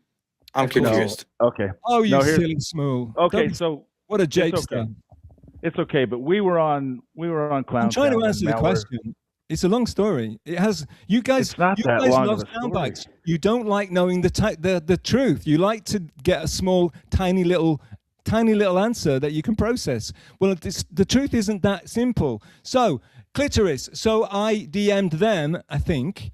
[SPEAKER 4] I'm confused.
[SPEAKER 5] Okay.
[SPEAKER 3] Oh, you
[SPEAKER 5] No, here's-
[SPEAKER 3] silly Schmuel.
[SPEAKER 5] Okay,
[SPEAKER 3] Dubs,
[SPEAKER 5] so
[SPEAKER 3] what a
[SPEAKER 5] it's
[SPEAKER 3] japester.
[SPEAKER 5] okay. It's okay, but we were on Clown.
[SPEAKER 3] I'm trying to
[SPEAKER 5] Town
[SPEAKER 3] answer
[SPEAKER 5] and
[SPEAKER 3] the
[SPEAKER 5] now we're-
[SPEAKER 3] question. It's a long story. It has you guys.
[SPEAKER 5] It's not
[SPEAKER 3] you
[SPEAKER 5] that
[SPEAKER 3] guys
[SPEAKER 5] long
[SPEAKER 3] love
[SPEAKER 5] of a
[SPEAKER 3] sound
[SPEAKER 5] story.
[SPEAKER 3] bites. You don't like knowing the truth. You like to get a small, tiny little answer that you can process. Well, the truth isn't that simple. So clitoris. So I DM'd them. I think.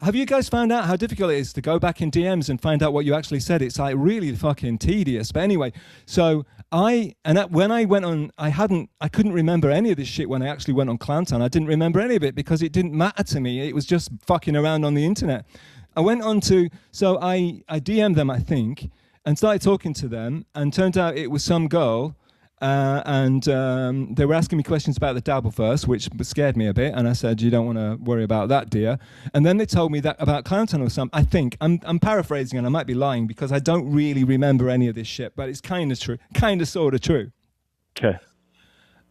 [SPEAKER 3] Have you guys found out how difficult it is to go back in DMs and find out what you actually said? It's like really fucking tedious. But anyway, so when I went on, I couldn't remember any of this shit when I actually went on Clowntown. I didn't remember any of it because it didn't matter to me. It was just fucking around on the internet. I went on to, so I DM'd them, I think, and started talking to them, and turned out it was some girl. And they were asking me questions about the Dabbleverse, which scared me a bit. And I said, "You don't want to worry about that, dear." And then they told me that about Clowntown or something. I think I'm paraphrasing, and I might be lying because I don't really remember any of this shit. But it's kind of true, kind of sort of true.
[SPEAKER 5] Okay.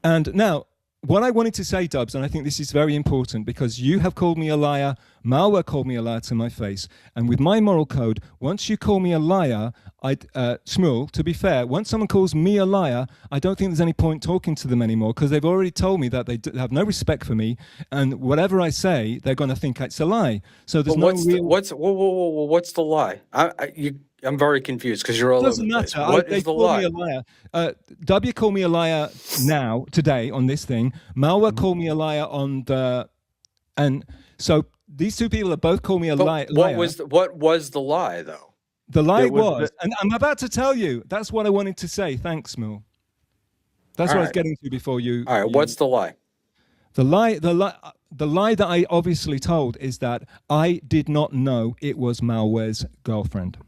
[SPEAKER 3] And now, what I wanted to say, Dubs, and I think this is very important because you have called me a liar, malware called me a liar to my face, and with my moral code, once you call me a liar, Schmuel, to be fair, once someone calls me a liar, I don't think there's any point talking to them anymore because they've already told me that they have no respect for me, and whatever I say, they're going to think it's a lie. So there's
[SPEAKER 4] But
[SPEAKER 3] no
[SPEAKER 4] what's the lie? I'm very confused because you're all over
[SPEAKER 3] doesn't
[SPEAKER 4] the place.
[SPEAKER 3] matter.
[SPEAKER 4] What
[SPEAKER 3] They
[SPEAKER 4] is the
[SPEAKER 3] call me
[SPEAKER 4] lie?
[SPEAKER 3] a liar. W called me a liar now, today, on this thing. Malware called me a liar on the... And so these two people have both called me a liar.
[SPEAKER 4] What was the lie, though?
[SPEAKER 3] The lie
[SPEAKER 5] It was
[SPEAKER 3] was... And I'm about to tell you. That's what I wanted to say. Thanks, Schmuel. That's what I was getting to before you...
[SPEAKER 4] All right, what's the lie?
[SPEAKER 3] The lie that I obviously told is that I did not know it was Malware's girlfriend.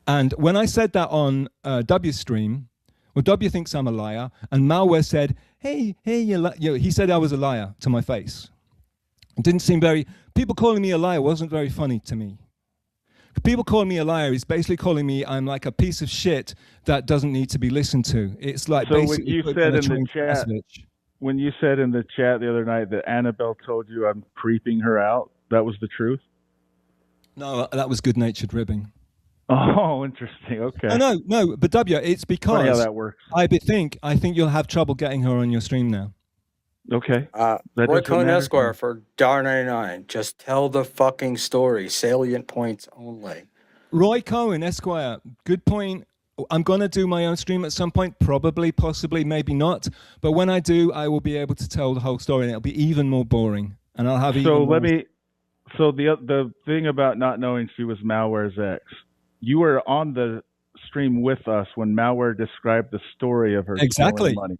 [SPEAKER 3] And when I said that on W's stream, well, W thinks I'm a liar, and Malware said, hey, he said I was a liar to my face. It didn't seem very... People calling me a liar wasn't very funny to me. People calling me a liar is basically calling me I'm like a piece of shit that doesn't need to be listened to. It's like
[SPEAKER 5] So
[SPEAKER 3] basically...
[SPEAKER 5] when you said in the chat... When you said in the chat the other night that Annabelle told you I'm creeping her out, that was the truth?
[SPEAKER 3] No, that was good-natured ribbing.
[SPEAKER 5] Oh, interesting. Okay.
[SPEAKER 3] No, but W, it's because
[SPEAKER 5] funny how that works.
[SPEAKER 3] I think you'll have trouble getting her on your stream now.
[SPEAKER 5] Okay.
[SPEAKER 4] Roy Cohn Esquire for $1.99. Just tell the fucking story. Salient points only.
[SPEAKER 3] Roy Cohn Esquire. Good point. I'm going to do my own stream at some point. Probably, possibly, maybe not. But when I do, I will be able to tell the whole story, and it'll be even more boring. And I'll have
[SPEAKER 5] So the thing about not knowing she was Malware's ex, you were on the stream with us when Malware described the story of her stealing money.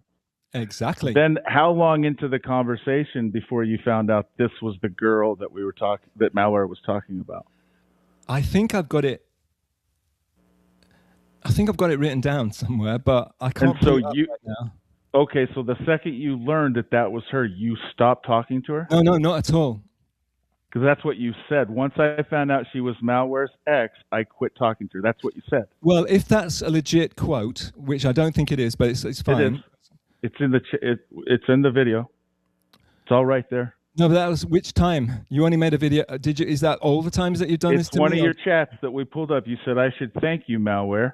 [SPEAKER 3] Exactly.
[SPEAKER 5] Then how long into the conversation before you found out this was the girl that that Malware was talking about?
[SPEAKER 3] I think I've got it written down somewhere, but I can't.
[SPEAKER 5] And so
[SPEAKER 3] pull it up right now.
[SPEAKER 5] Okay, so the second you learned that was her, you stopped talking to her?
[SPEAKER 3] No, not at all.
[SPEAKER 5] Because that's what you said. Once I found out she was Malware's ex, I quit talking to her. That's what you said.
[SPEAKER 3] Well, if that's a legit quote, which I don't think it is, but it's fine.
[SPEAKER 5] It is. It's in it's in the video. It's all right there.
[SPEAKER 3] No, but that was which time? You only made a video. Did you? Is that all the times that you've done this to me?
[SPEAKER 5] It's one of your chats that we pulled up. You said I should thank you, Malware.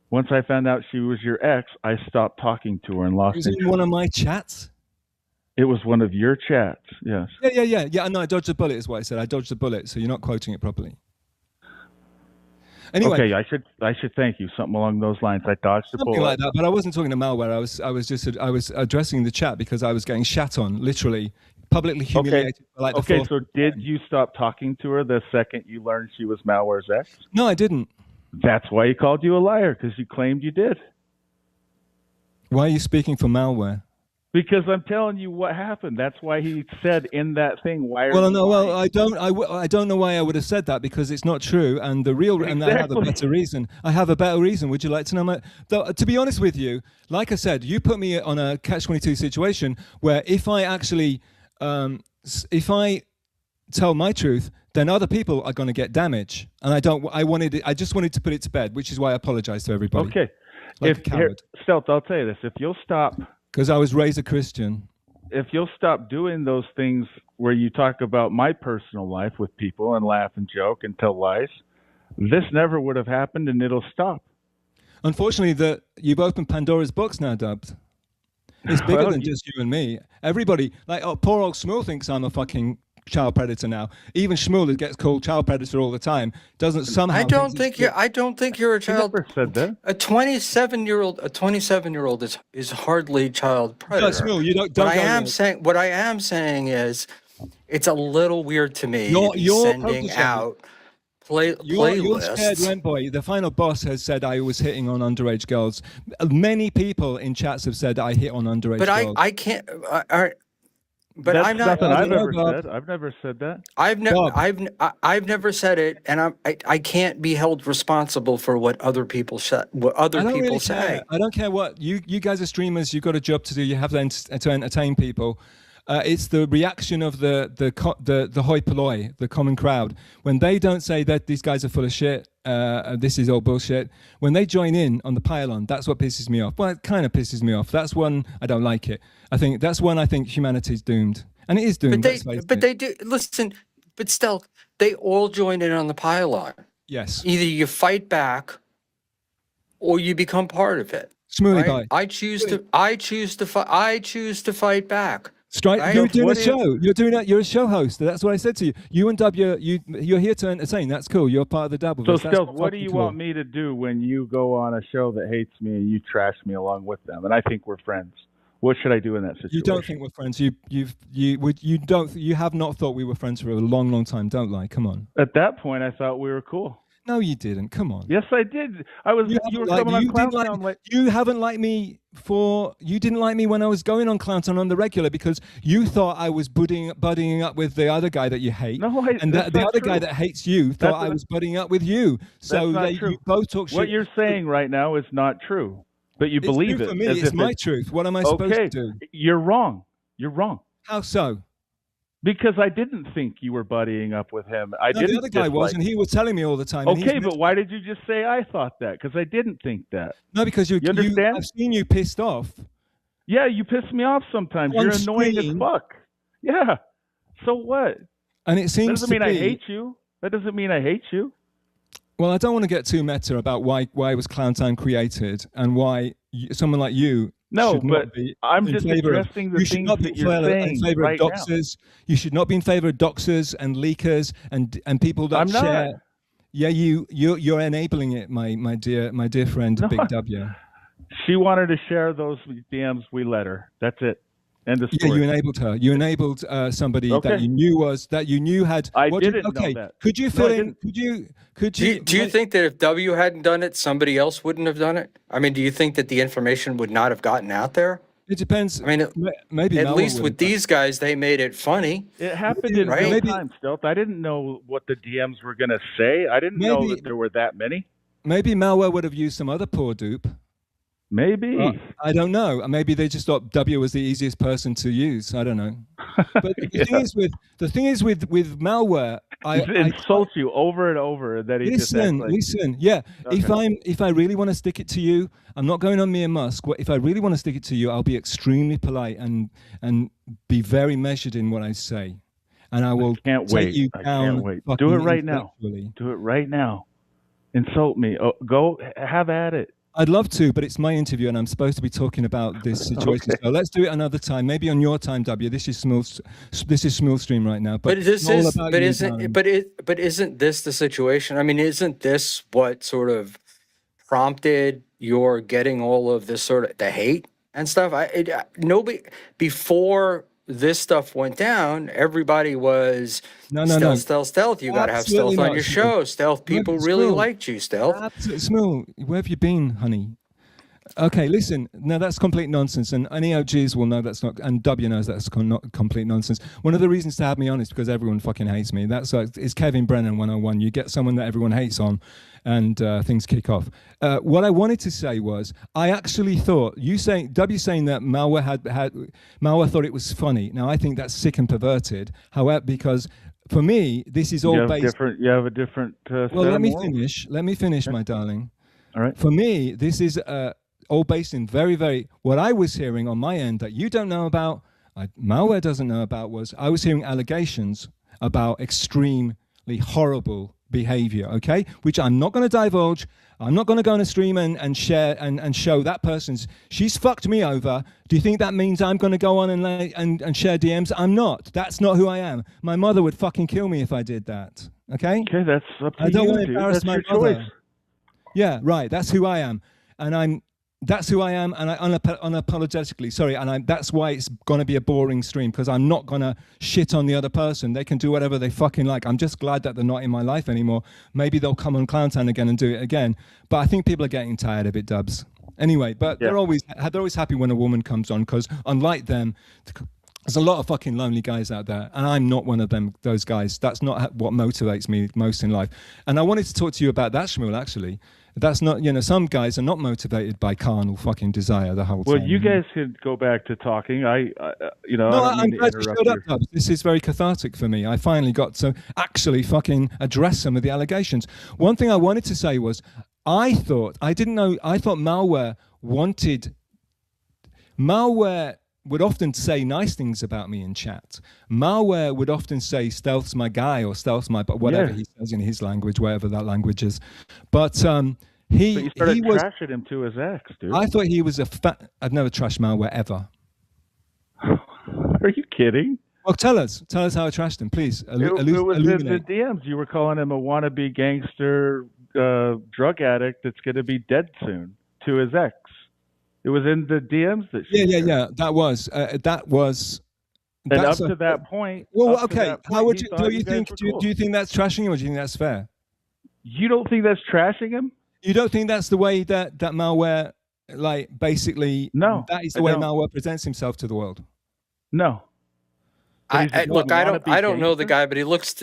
[SPEAKER 5] Once I found out she was your ex, I stopped talking to her and lost interest.
[SPEAKER 3] It was in one of my chats.
[SPEAKER 5] It was one of your chats. Yes.
[SPEAKER 3] Yeah. No, I dodged a bullet. Is what I said. I dodged a bullet. So you're not quoting it properly. Anyway.
[SPEAKER 5] Okay, I should thank you. Something along those lines. I dodged a bullet.
[SPEAKER 3] Something like that. But I wasn't talking to Malware. I was addressing the chat because I was getting shat on, literally, publicly humiliated.
[SPEAKER 5] Okay. So did you stop talking to her the second you learned she was Malware's ex?
[SPEAKER 3] No, I didn't.
[SPEAKER 5] That's why he called you a liar, because you claimed you did.
[SPEAKER 3] Why are you speaking for Malware?
[SPEAKER 5] Because I'm telling you what happened. That's why he said in that thing, why are
[SPEAKER 3] Well,
[SPEAKER 5] you
[SPEAKER 3] no, well,
[SPEAKER 5] lying?
[SPEAKER 3] I don't know why I would have said that, because it's not true, and the real, and I have a better reason. I have a better reason. Would you like to know to be honest with you, like I said, you put me on a catch-22 situation where if I actually, if I tell my truth, then other people are going to get damage, and I just wanted to put it to bed, which is why I apologize to everybody.
[SPEAKER 5] Okay.
[SPEAKER 3] Like
[SPEAKER 5] Stealth, I'll tell you this. If you'll stop.
[SPEAKER 3] Because I was raised a Christian.
[SPEAKER 5] If you'll stop doing those things where you talk about my personal life with people and laugh and joke and tell lies, this never would have happened, and it'll stop.
[SPEAKER 3] Unfortunately, you've opened Pandora's box now, Dubbed. It's bigger than just you and me. Everybody, like, oh, poor old Schmuel thinks I'm a fucking child predator now. Even Schmuel gets called child predator all the time. Doesn't somehow.
[SPEAKER 4] I don't think you're a child.
[SPEAKER 5] I never said that.
[SPEAKER 4] A 27-year-old is hardly child predator.
[SPEAKER 3] No, Schmuel, you don't.
[SPEAKER 4] What I am saying is, it's a little weird to me to be sending out playlists.
[SPEAKER 3] You're scared rent boy. The final boss has said I was hitting on underage girls. Many people in chats have said I hit on underage girls.
[SPEAKER 4] But I can't. But
[SPEAKER 5] that's
[SPEAKER 4] I'm not.
[SPEAKER 5] Nothing I've ever said. I've never said that.
[SPEAKER 4] I've never said it, and I can't be held responsible for what other people say. What other people say.
[SPEAKER 3] I don't care what you guys are streamers. You've got a job to do. You have to entertain people. It's the reaction of the hoi polloi, the common crowd, when they don't say that these guys are full of shit. This is all bullshit. When they join in on the pile-on, that's what pisses me off. Well, it kind of pisses me off. That's one I don't like it. I think humanity's doomed, and it is doomed.
[SPEAKER 4] But they do listen. But still, they all join in on the pile-on.
[SPEAKER 3] Yes.
[SPEAKER 4] Either you fight back, or you become part of it.
[SPEAKER 3] Smoothie
[SPEAKER 4] right?
[SPEAKER 3] guy.
[SPEAKER 4] I choose to fight back.
[SPEAKER 3] Strike.
[SPEAKER 4] Right?
[SPEAKER 3] You're doing a show. You're doing that. You're a show host. That's what I said to you. You and W, you're here to entertain. That's cool. You're part of the Dabbleverse.
[SPEAKER 5] So, Stealth, what do you want me to do when you go on a show that hates me and you trash me along with them, and I think we're friends? What should I do in that situation?
[SPEAKER 3] You don't think we're friends. You have not thought we were friends for a long, long time. Don't lie. Come on.
[SPEAKER 5] At that point, I thought we were cool.
[SPEAKER 3] No, you didn't. Come on.
[SPEAKER 5] Yes, I did. You were coming on Clowntown like
[SPEAKER 3] you haven't liked me you didn't like me when I was going on Clowntown on the regular because you thought I was buddying up with the other guy that you hate.
[SPEAKER 5] No,
[SPEAKER 3] the other guy that hates you thought I was buddying up with you. So you both talk shit.
[SPEAKER 5] What you're saying right now is not true, but you believe it.
[SPEAKER 3] For me, it's my truth. What am I supposed to do?
[SPEAKER 5] You're wrong. You're wrong.
[SPEAKER 3] How so?
[SPEAKER 5] Because I didn't think you were buddying up with him.
[SPEAKER 3] The other guy was, and he was telling me all the time.
[SPEAKER 5] Okay, but why did you just say I thought that? Because I didn't think that.
[SPEAKER 3] No, because you understand? I've seen you pissed off.
[SPEAKER 5] Yeah, you piss me off sometimes. You're annoying as fuck. Yeah. So what?
[SPEAKER 3] And it seems
[SPEAKER 5] that doesn't mean I hate you. That doesn't mean I hate you.
[SPEAKER 3] Well, I don't want to get too meta about why was Clowntown created and why someone like you.
[SPEAKER 5] No, but I'm just addressing the things that you're saying right now.
[SPEAKER 3] You should not be in favor of doxers and leakers and people that share. Not. Yeah, you're enabling it, my dear friend, BigDubya.
[SPEAKER 5] She wanted to share those DMs. We let her. That's it. End of story.
[SPEAKER 3] Yeah, you enabled her. You enabled somebody that you knew had.
[SPEAKER 5] I didn't know that.
[SPEAKER 3] Could you fill in? Could you?
[SPEAKER 4] Do you think that if W hadn't done it, somebody else wouldn't have done it? I mean, do you think that the information would not have gotten out there?
[SPEAKER 3] It depends.
[SPEAKER 4] I mean,
[SPEAKER 3] maybe
[SPEAKER 4] at least with these guys, they made it funny.
[SPEAKER 5] It happened in real time, Stealth. I didn't know what the DMs were going to say. I didn't know that there were that many.
[SPEAKER 3] Maybe malware would have used some other poor dupe.
[SPEAKER 5] Maybe.
[SPEAKER 3] I don't know. Maybe they just thought W was the easiest person to use. I don't know. But the thing is with malware, I
[SPEAKER 5] insult you over and over that he
[SPEAKER 3] listen. Yeah. Okay. If I really want to stick it to you, I'm not going on me and Musk. If I really want to stick it to you, I'll be extremely polite and be very measured in what I say. And I will take you down.
[SPEAKER 5] I can't wait. Do it right now. Do it right now. Insult me. Go have at it.
[SPEAKER 3] I'd love to, but it's my interview, and I'm supposed to be talking about this situation. Okay. So let's do it another time. Maybe on your time, W. This is Schmuel stream right now. But
[SPEAKER 4] isn't this the situation? I mean, isn't this what sort of prompted your getting all of this sort of the hate and stuff? Nobody before this stuff went down, everybody was stealth. You got to have stealth on your show. Stealth people really liked you, stealth.
[SPEAKER 3] Smooth, where have you been, honey? Okay, listen. No, that's complete nonsense, and any OGs will know that's not. And W knows that's not complete nonsense. One of the reasons to have me on is because everyone fucking hates me. That's it's Kevin Brennan 101. You get someone that everyone hates on, and things kick off. What I wanted to say was, I actually thought W saying that malware malware thought it was funny. Now I think that's sick and perverted. However, because for me, this is all based.
[SPEAKER 5] You have a different.
[SPEAKER 3] Well, let me finish. Let me finish, my darling.
[SPEAKER 5] All right.
[SPEAKER 3] For me, this is all based in very, what I was hearing on my end that you don't know about, malware doesn't know about, was I was hearing allegations about extremely horrible behavior, okay? Which I'm not going to divulge. I'm not going to go on a stream and share and show that person's, she's fucked me over. Do you think that means I'm going to go on and share DMs? I'm not. That's not who I am. My mother would fucking kill me if I did that, okay?
[SPEAKER 5] Okay, that's up to
[SPEAKER 3] I don't
[SPEAKER 5] you,
[SPEAKER 3] want to
[SPEAKER 5] dude.
[SPEAKER 3] embarrass
[SPEAKER 5] That's
[SPEAKER 3] my
[SPEAKER 5] your
[SPEAKER 3] mother.
[SPEAKER 5] choice.
[SPEAKER 3] Yeah, right. That's who I am. And that's who I am, and I unapologetically, sorry, and that's why it's going to be a boring stream, because I'm not going to shit on the other person. They can do whatever they fucking like. I'm just glad that they're not in my life anymore. Maybe they'll come on Clowntown again and do it again. But I think people are getting tired of it, Dubs. Anyway, but they're always happy when a woman comes on, because unlike them, there's a lot of fucking lonely guys out there, and I'm not one of those guys. That's not what motivates me most in life. And I wanted to talk to you about that, Schmuel, actually. That's not, some guys are not motivated by carnal fucking desire the whole time.
[SPEAKER 5] Well, you guys could go back to talking.
[SPEAKER 3] No, I'm glad you showed up, Dubs. This is very cathartic for me. I finally got to actually fucking address some of the allegations. One thing I wanted to say was, I thought malware would often say nice things about me in chat. Malware would often say stealth's my guy or stealth's my, but whatever he says in his language, whatever that language is. But
[SPEAKER 5] you started trashing him to his ex, dude.
[SPEAKER 3] I thought he was I've never trashed malware ever.
[SPEAKER 5] Are you kidding?
[SPEAKER 3] Well, tell us how I trashed him, please.
[SPEAKER 5] It was in the DMs. You were calling him a wannabe gangster drug addict that's going to be dead soon to his ex. It was in the DMs that she shared.
[SPEAKER 3] Yeah. That was.
[SPEAKER 5] And up to that point.
[SPEAKER 3] Well, okay. How would do you think? Do you think that's trashing him, or do you think that's fair?
[SPEAKER 5] You don't think that's trashing him?
[SPEAKER 3] You don't think that's the way that malware, like, basically?
[SPEAKER 5] No.
[SPEAKER 3] That is the way malware presents himself to the world.
[SPEAKER 5] No.
[SPEAKER 4] Look, I don't know the guy, but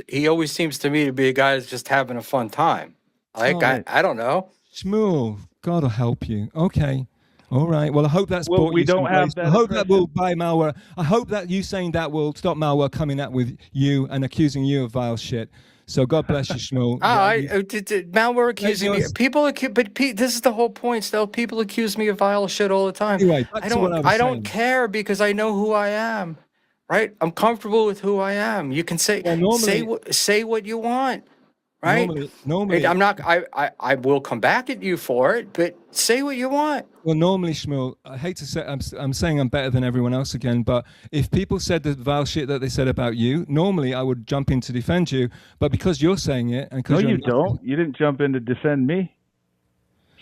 [SPEAKER 4] he always seems to me to be a guy that's just having a fun time. Like, I don't know.
[SPEAKER 3] Shmuel, God will help you. Okay. All right. Well, I hope that's brought
[SPEAKER 5] we
[SPEAKER 3] you some
[SPEAKER 5] don't have
[SPEAKER 3] grace.
[SPEAKER 5] that
[SPEAKER 3] I hope that
[SPEAKER 5] impression.
[SPEAKER 3] will buy malware. I hope that you saying that will stop malware coming at with you and accusing you of vile shit. So God bless you, Schmuel.
[SPEAKER 4] Malware accusing me. This is the whole point. Still, people accuse me of vile shit all the time.
[SPEAKER 3] Anyway,
[SPEAKER 4] I don't care because I know who I am. Right? I'm comfortable with who I am. You can say what you want. Right?
[SPEAKER 3] Normally,
[SPEAKER 4] I'm not. I will come back at you for it, but say what you want.
[SPEAKER 3] Well, normally, Schmuel, I hate to say, I'm saying I'm better than everyone else again, but if people said the vile shit that they said about you, normally I would jump in to defend you. But because you're saying it, and because
[SPEAKER 5] you don't. You didn't jump in to defend me.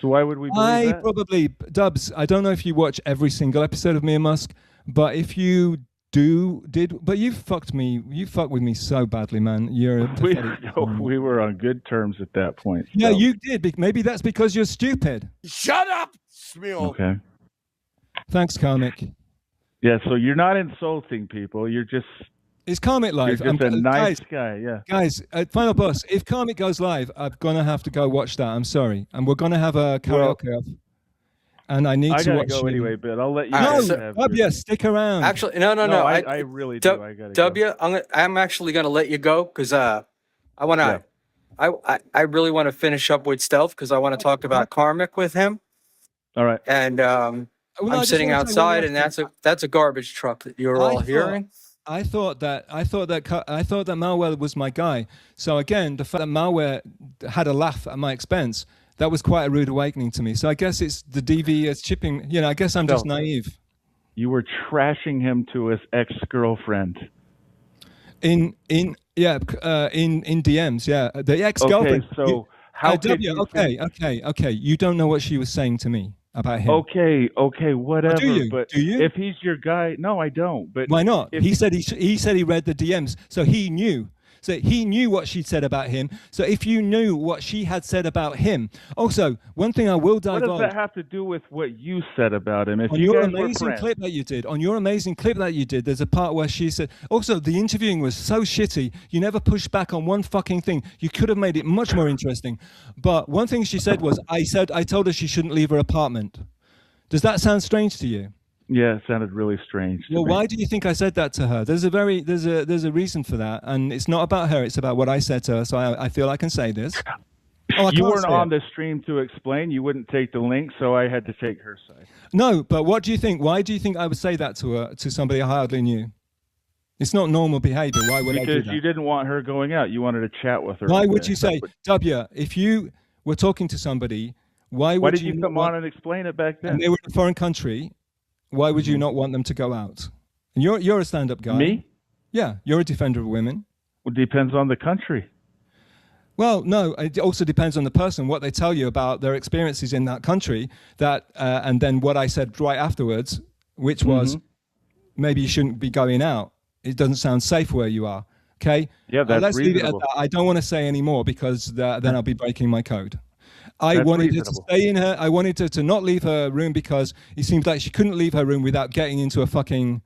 [SPEAKER 5] So why would we believe that?
[SPEAKER 3] Probably, Dubs. I don't know if you watch every single episode of Me and Musk, but if you but you fucked with me so badly, man.
[SPEAKER 5] We were on good terms at that point.
[SPEAKER 3] Yeah, you did. Maybe that's because you're stupid.
[SPEAKER 2] Shut up, Schmuel.
[SPEAKER 5] Okay.
[SPEAKER 3] Thanks, Karmic.
[SPEAKER 5] Yeah, so you're not insulting people. You're just.
[SPEAKER 3] It's Karmic live.
[SPEAKER 5] You're just a nice guy. Yeah.
[SPEAKER 3] Guys, Final Boss. If Karmic goes live, I'm gonna have to go watch that. I'm sorry, and we're gonna have a karaoke off. And I need to watch.
[SPEAKER 5] I gotta go anyway, but I'll let you.
[SPEAKER 3] Dubya, stick around.
[SPEAKER 4] Actually, no.
[SPEAKER 5] I really do. I gotta go.
[SPEAKER 4] Dubya, I'm actually gonna let you go because I really want to finish up with Stealth because I want to talk about Karmic with him.
[SPEAKER 5] All right.
[SPEAKER 4] And I'm sitting outside, and that's a garbage truck that you're all hearing.
[SPEAKER 3] I thought that malware was my guy. So again, the fact that malware had a laugh at my expense. That was quite a rude awakening to me. So I guess it's the DV is chipping. I guess I'm just naive.
[SPEAKER 5] You were trashing him to his ex-girlfriend.
[SPEAKER 3] In DMs, yeah. The ex-girlfriend.
[SPEAKER 5] Okay, so how could you...
[SPEAKER 3] Okay. You don't know what she was saying to me about him.
[SPEAKER 5] Okay, whatever.
[SPEAKER 3] Oh, do you?
[SPEAKER 5] But
[SPEAKER 3] do you?
[SPEAKER 5] If he's your guy, no, I don't. But
[SPEAKER 3] why not? He said he read the DMs, so he knew. So he knew what she'd said about him. So if you knew what she had said about him, also one thing I will divulge.
[SPEAKER 5] What does that have to do with what you said about him? If
[SPEAKER 3] on
[SPEAKER 5] you
[SPEAKER 3] your
[SPEAKER 5] guys were
[SPEAKER 3] amazing
[SPEAKER 5] friends,
[SPEAKER 3] clip that you did, there's a part where she said, also the interviewing was so shitty. You never pushed back on one fucking thing. You could have made it much more interesting. But one thing she said was, I told her she shouldn't leave her apartment. Does that sound strange to you?
[SPEAKER 5] yeah, it sounded really strange.
[SPEAKER 3] Well, why do you think I said that to her? There's a reason for that, and it's not about her. It's about what I said to her. So I feel I can say this. Oh,
[SPEAKER 5] you weren't on the stream to explain. You wouldn't take the link, so I had to take her side.
[SPEAKER 3] No, but what do you think? Why do you think I would say that to her, to somebody I hardly knew? It's not normal behavior. Why would I do that?
[SPEAKER 5] Because you didn't want her going out. You wanted to chat with her.
[SPEAKER 3] Why would you say, Dubya, if you were talking to somebody, why
[SPEAKER 5] did you come on and explain it back then?
[SPEAKER 3] And they were in a foreign country, why would you not want them to go out? And you're a stand-up guy.
[SPEAKER 5] Me?
[SPEAKER 3] Yeah, you're a defender of women.
[SPEAKER 5] Well, it depends on the country.
[SPEAKER 3] Well, no, it also depends on the person, what they tell you about their experiences in that country, and then what I said right afterwards, which was, maybe you shouldn't be going out. It doesn't sound safe where you are, okay?
[SPEAKER 5] Yeah, that's
[SPEAKER 3] let's leave it at
[SPEAKER 5] reasonable.
[SPEAKER 3] that. I don't want to say any more because then I'll be breaking my code. I wanted her to stay in her. I wanted her to not leave her room because it seemed like she couldn't leave her room without getting into a fucking.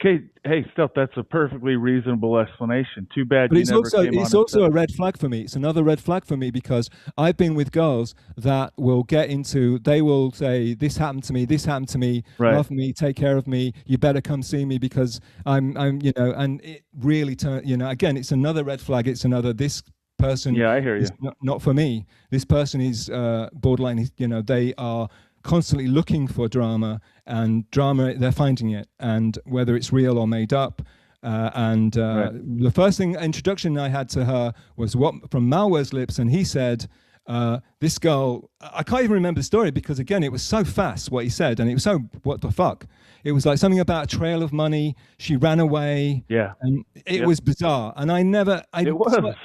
[SPEAKER 5] Okay, hey, Stealth, that's a perfectly reasonable explanation. Too bad
[SPEAKER 3] But
[SPEAKER 5] you
[SPEAKER 3] it's
[SPEAKER 5] never
[SPEAKER 3] also
[SPEAKER 5] came on
[SPEAKER 3] it's
[SPEAKER 5] and
[SPEAKER 3] also
[SPEAKER 5] said
[SPEAKER 3] a red flag for me. It's another red flag for me because I've been with girls that will get into. They will say, "This happened to me. This happened to me.
[SPEAKER 5] Right.
[SPEAKER 3] Love me. Take care of me. You better come see me because I'm and it really again, it's another red flag. It's another this person.
[SPEAKER 5] Yeah, I hear you.
[SPEAKER 3] Is not for me. This person is borderline. They are constantly looking for drama, and drama they're finding it, and whether it's real or made up. The first introduction I had to her was from Malware's lips, and he said, this girl, I can't even remember the story because again it was so fast what he said, and it was so what the fuck. It was like something about a trail of money. She ran away.
[SPEAKER 5] Yeah,
[SPEAKER 3] and it was bizarre, and it
[SPEAKER 5] was.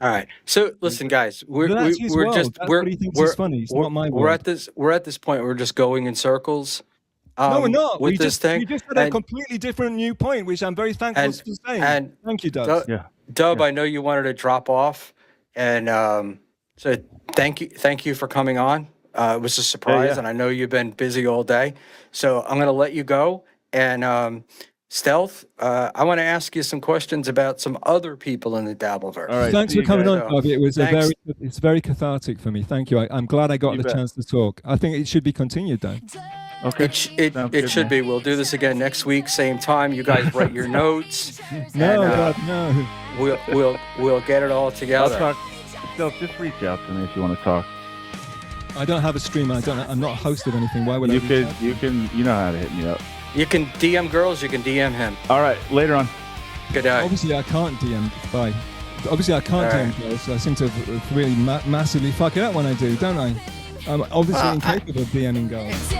[SPEAKER 4] All right. So listen, guys, we're funny. It's
[SPEAKER 3] not my
[SPEAKER 4] we're at this point. We're just going in circles.
[SPEAKER 3] No, we're not.
[SPEAKER 4] With this thing.
[SPEAKER 3] You just had a completely different new point, which I'm very thankful for saying.
[SPEAKER 4] And
[SPEAKER 3] thank you, Dub.
[SPEAKER 4] Dub, I know you wanted to drop off, and so thank you for coming on. It was a surprise, and I know you've been busy all day. So I'm going to let you go. And Stealth, I want to ask you some questions about some other people in the Dabbleverse.
[SPEAKER 5] All right,
[SPEAKER 3] thanks for coming on, Dub. It was
[SPEAKER 4] Thanks.
[SPEAKER 3] very cathartic for me. Thank you. I'm glad I got the chance to talk. I think it should be continued, though.
[SPEAKER 5] Okay.
[SPEAKER 4] It should be. We'll do this again next week, same time. You guys write your notes.
[SPEAKER 3] No.
[SPEAKER 4] We'll get it all together.
[SPEAKER 5] I'll talk. Stealth, just reach out to me if you want to talk.
[SPEAKER 3] I don't have a stream. I'm not a host of anything. Why would
[SPEAKER 5] you know how to hit me up.
[SPEAKER 4] You can DM girls. You can DM him.
[SPEAKER 5] All right. Later on.
[SPEAKER 4] Good day.
[SPEAKER 3] Obviously, I can't DM. Bye. Obviously, I can't DM girls. So I seem to really massively fuck it up when I do, don't I? I'm obviously incapable of DMing girls.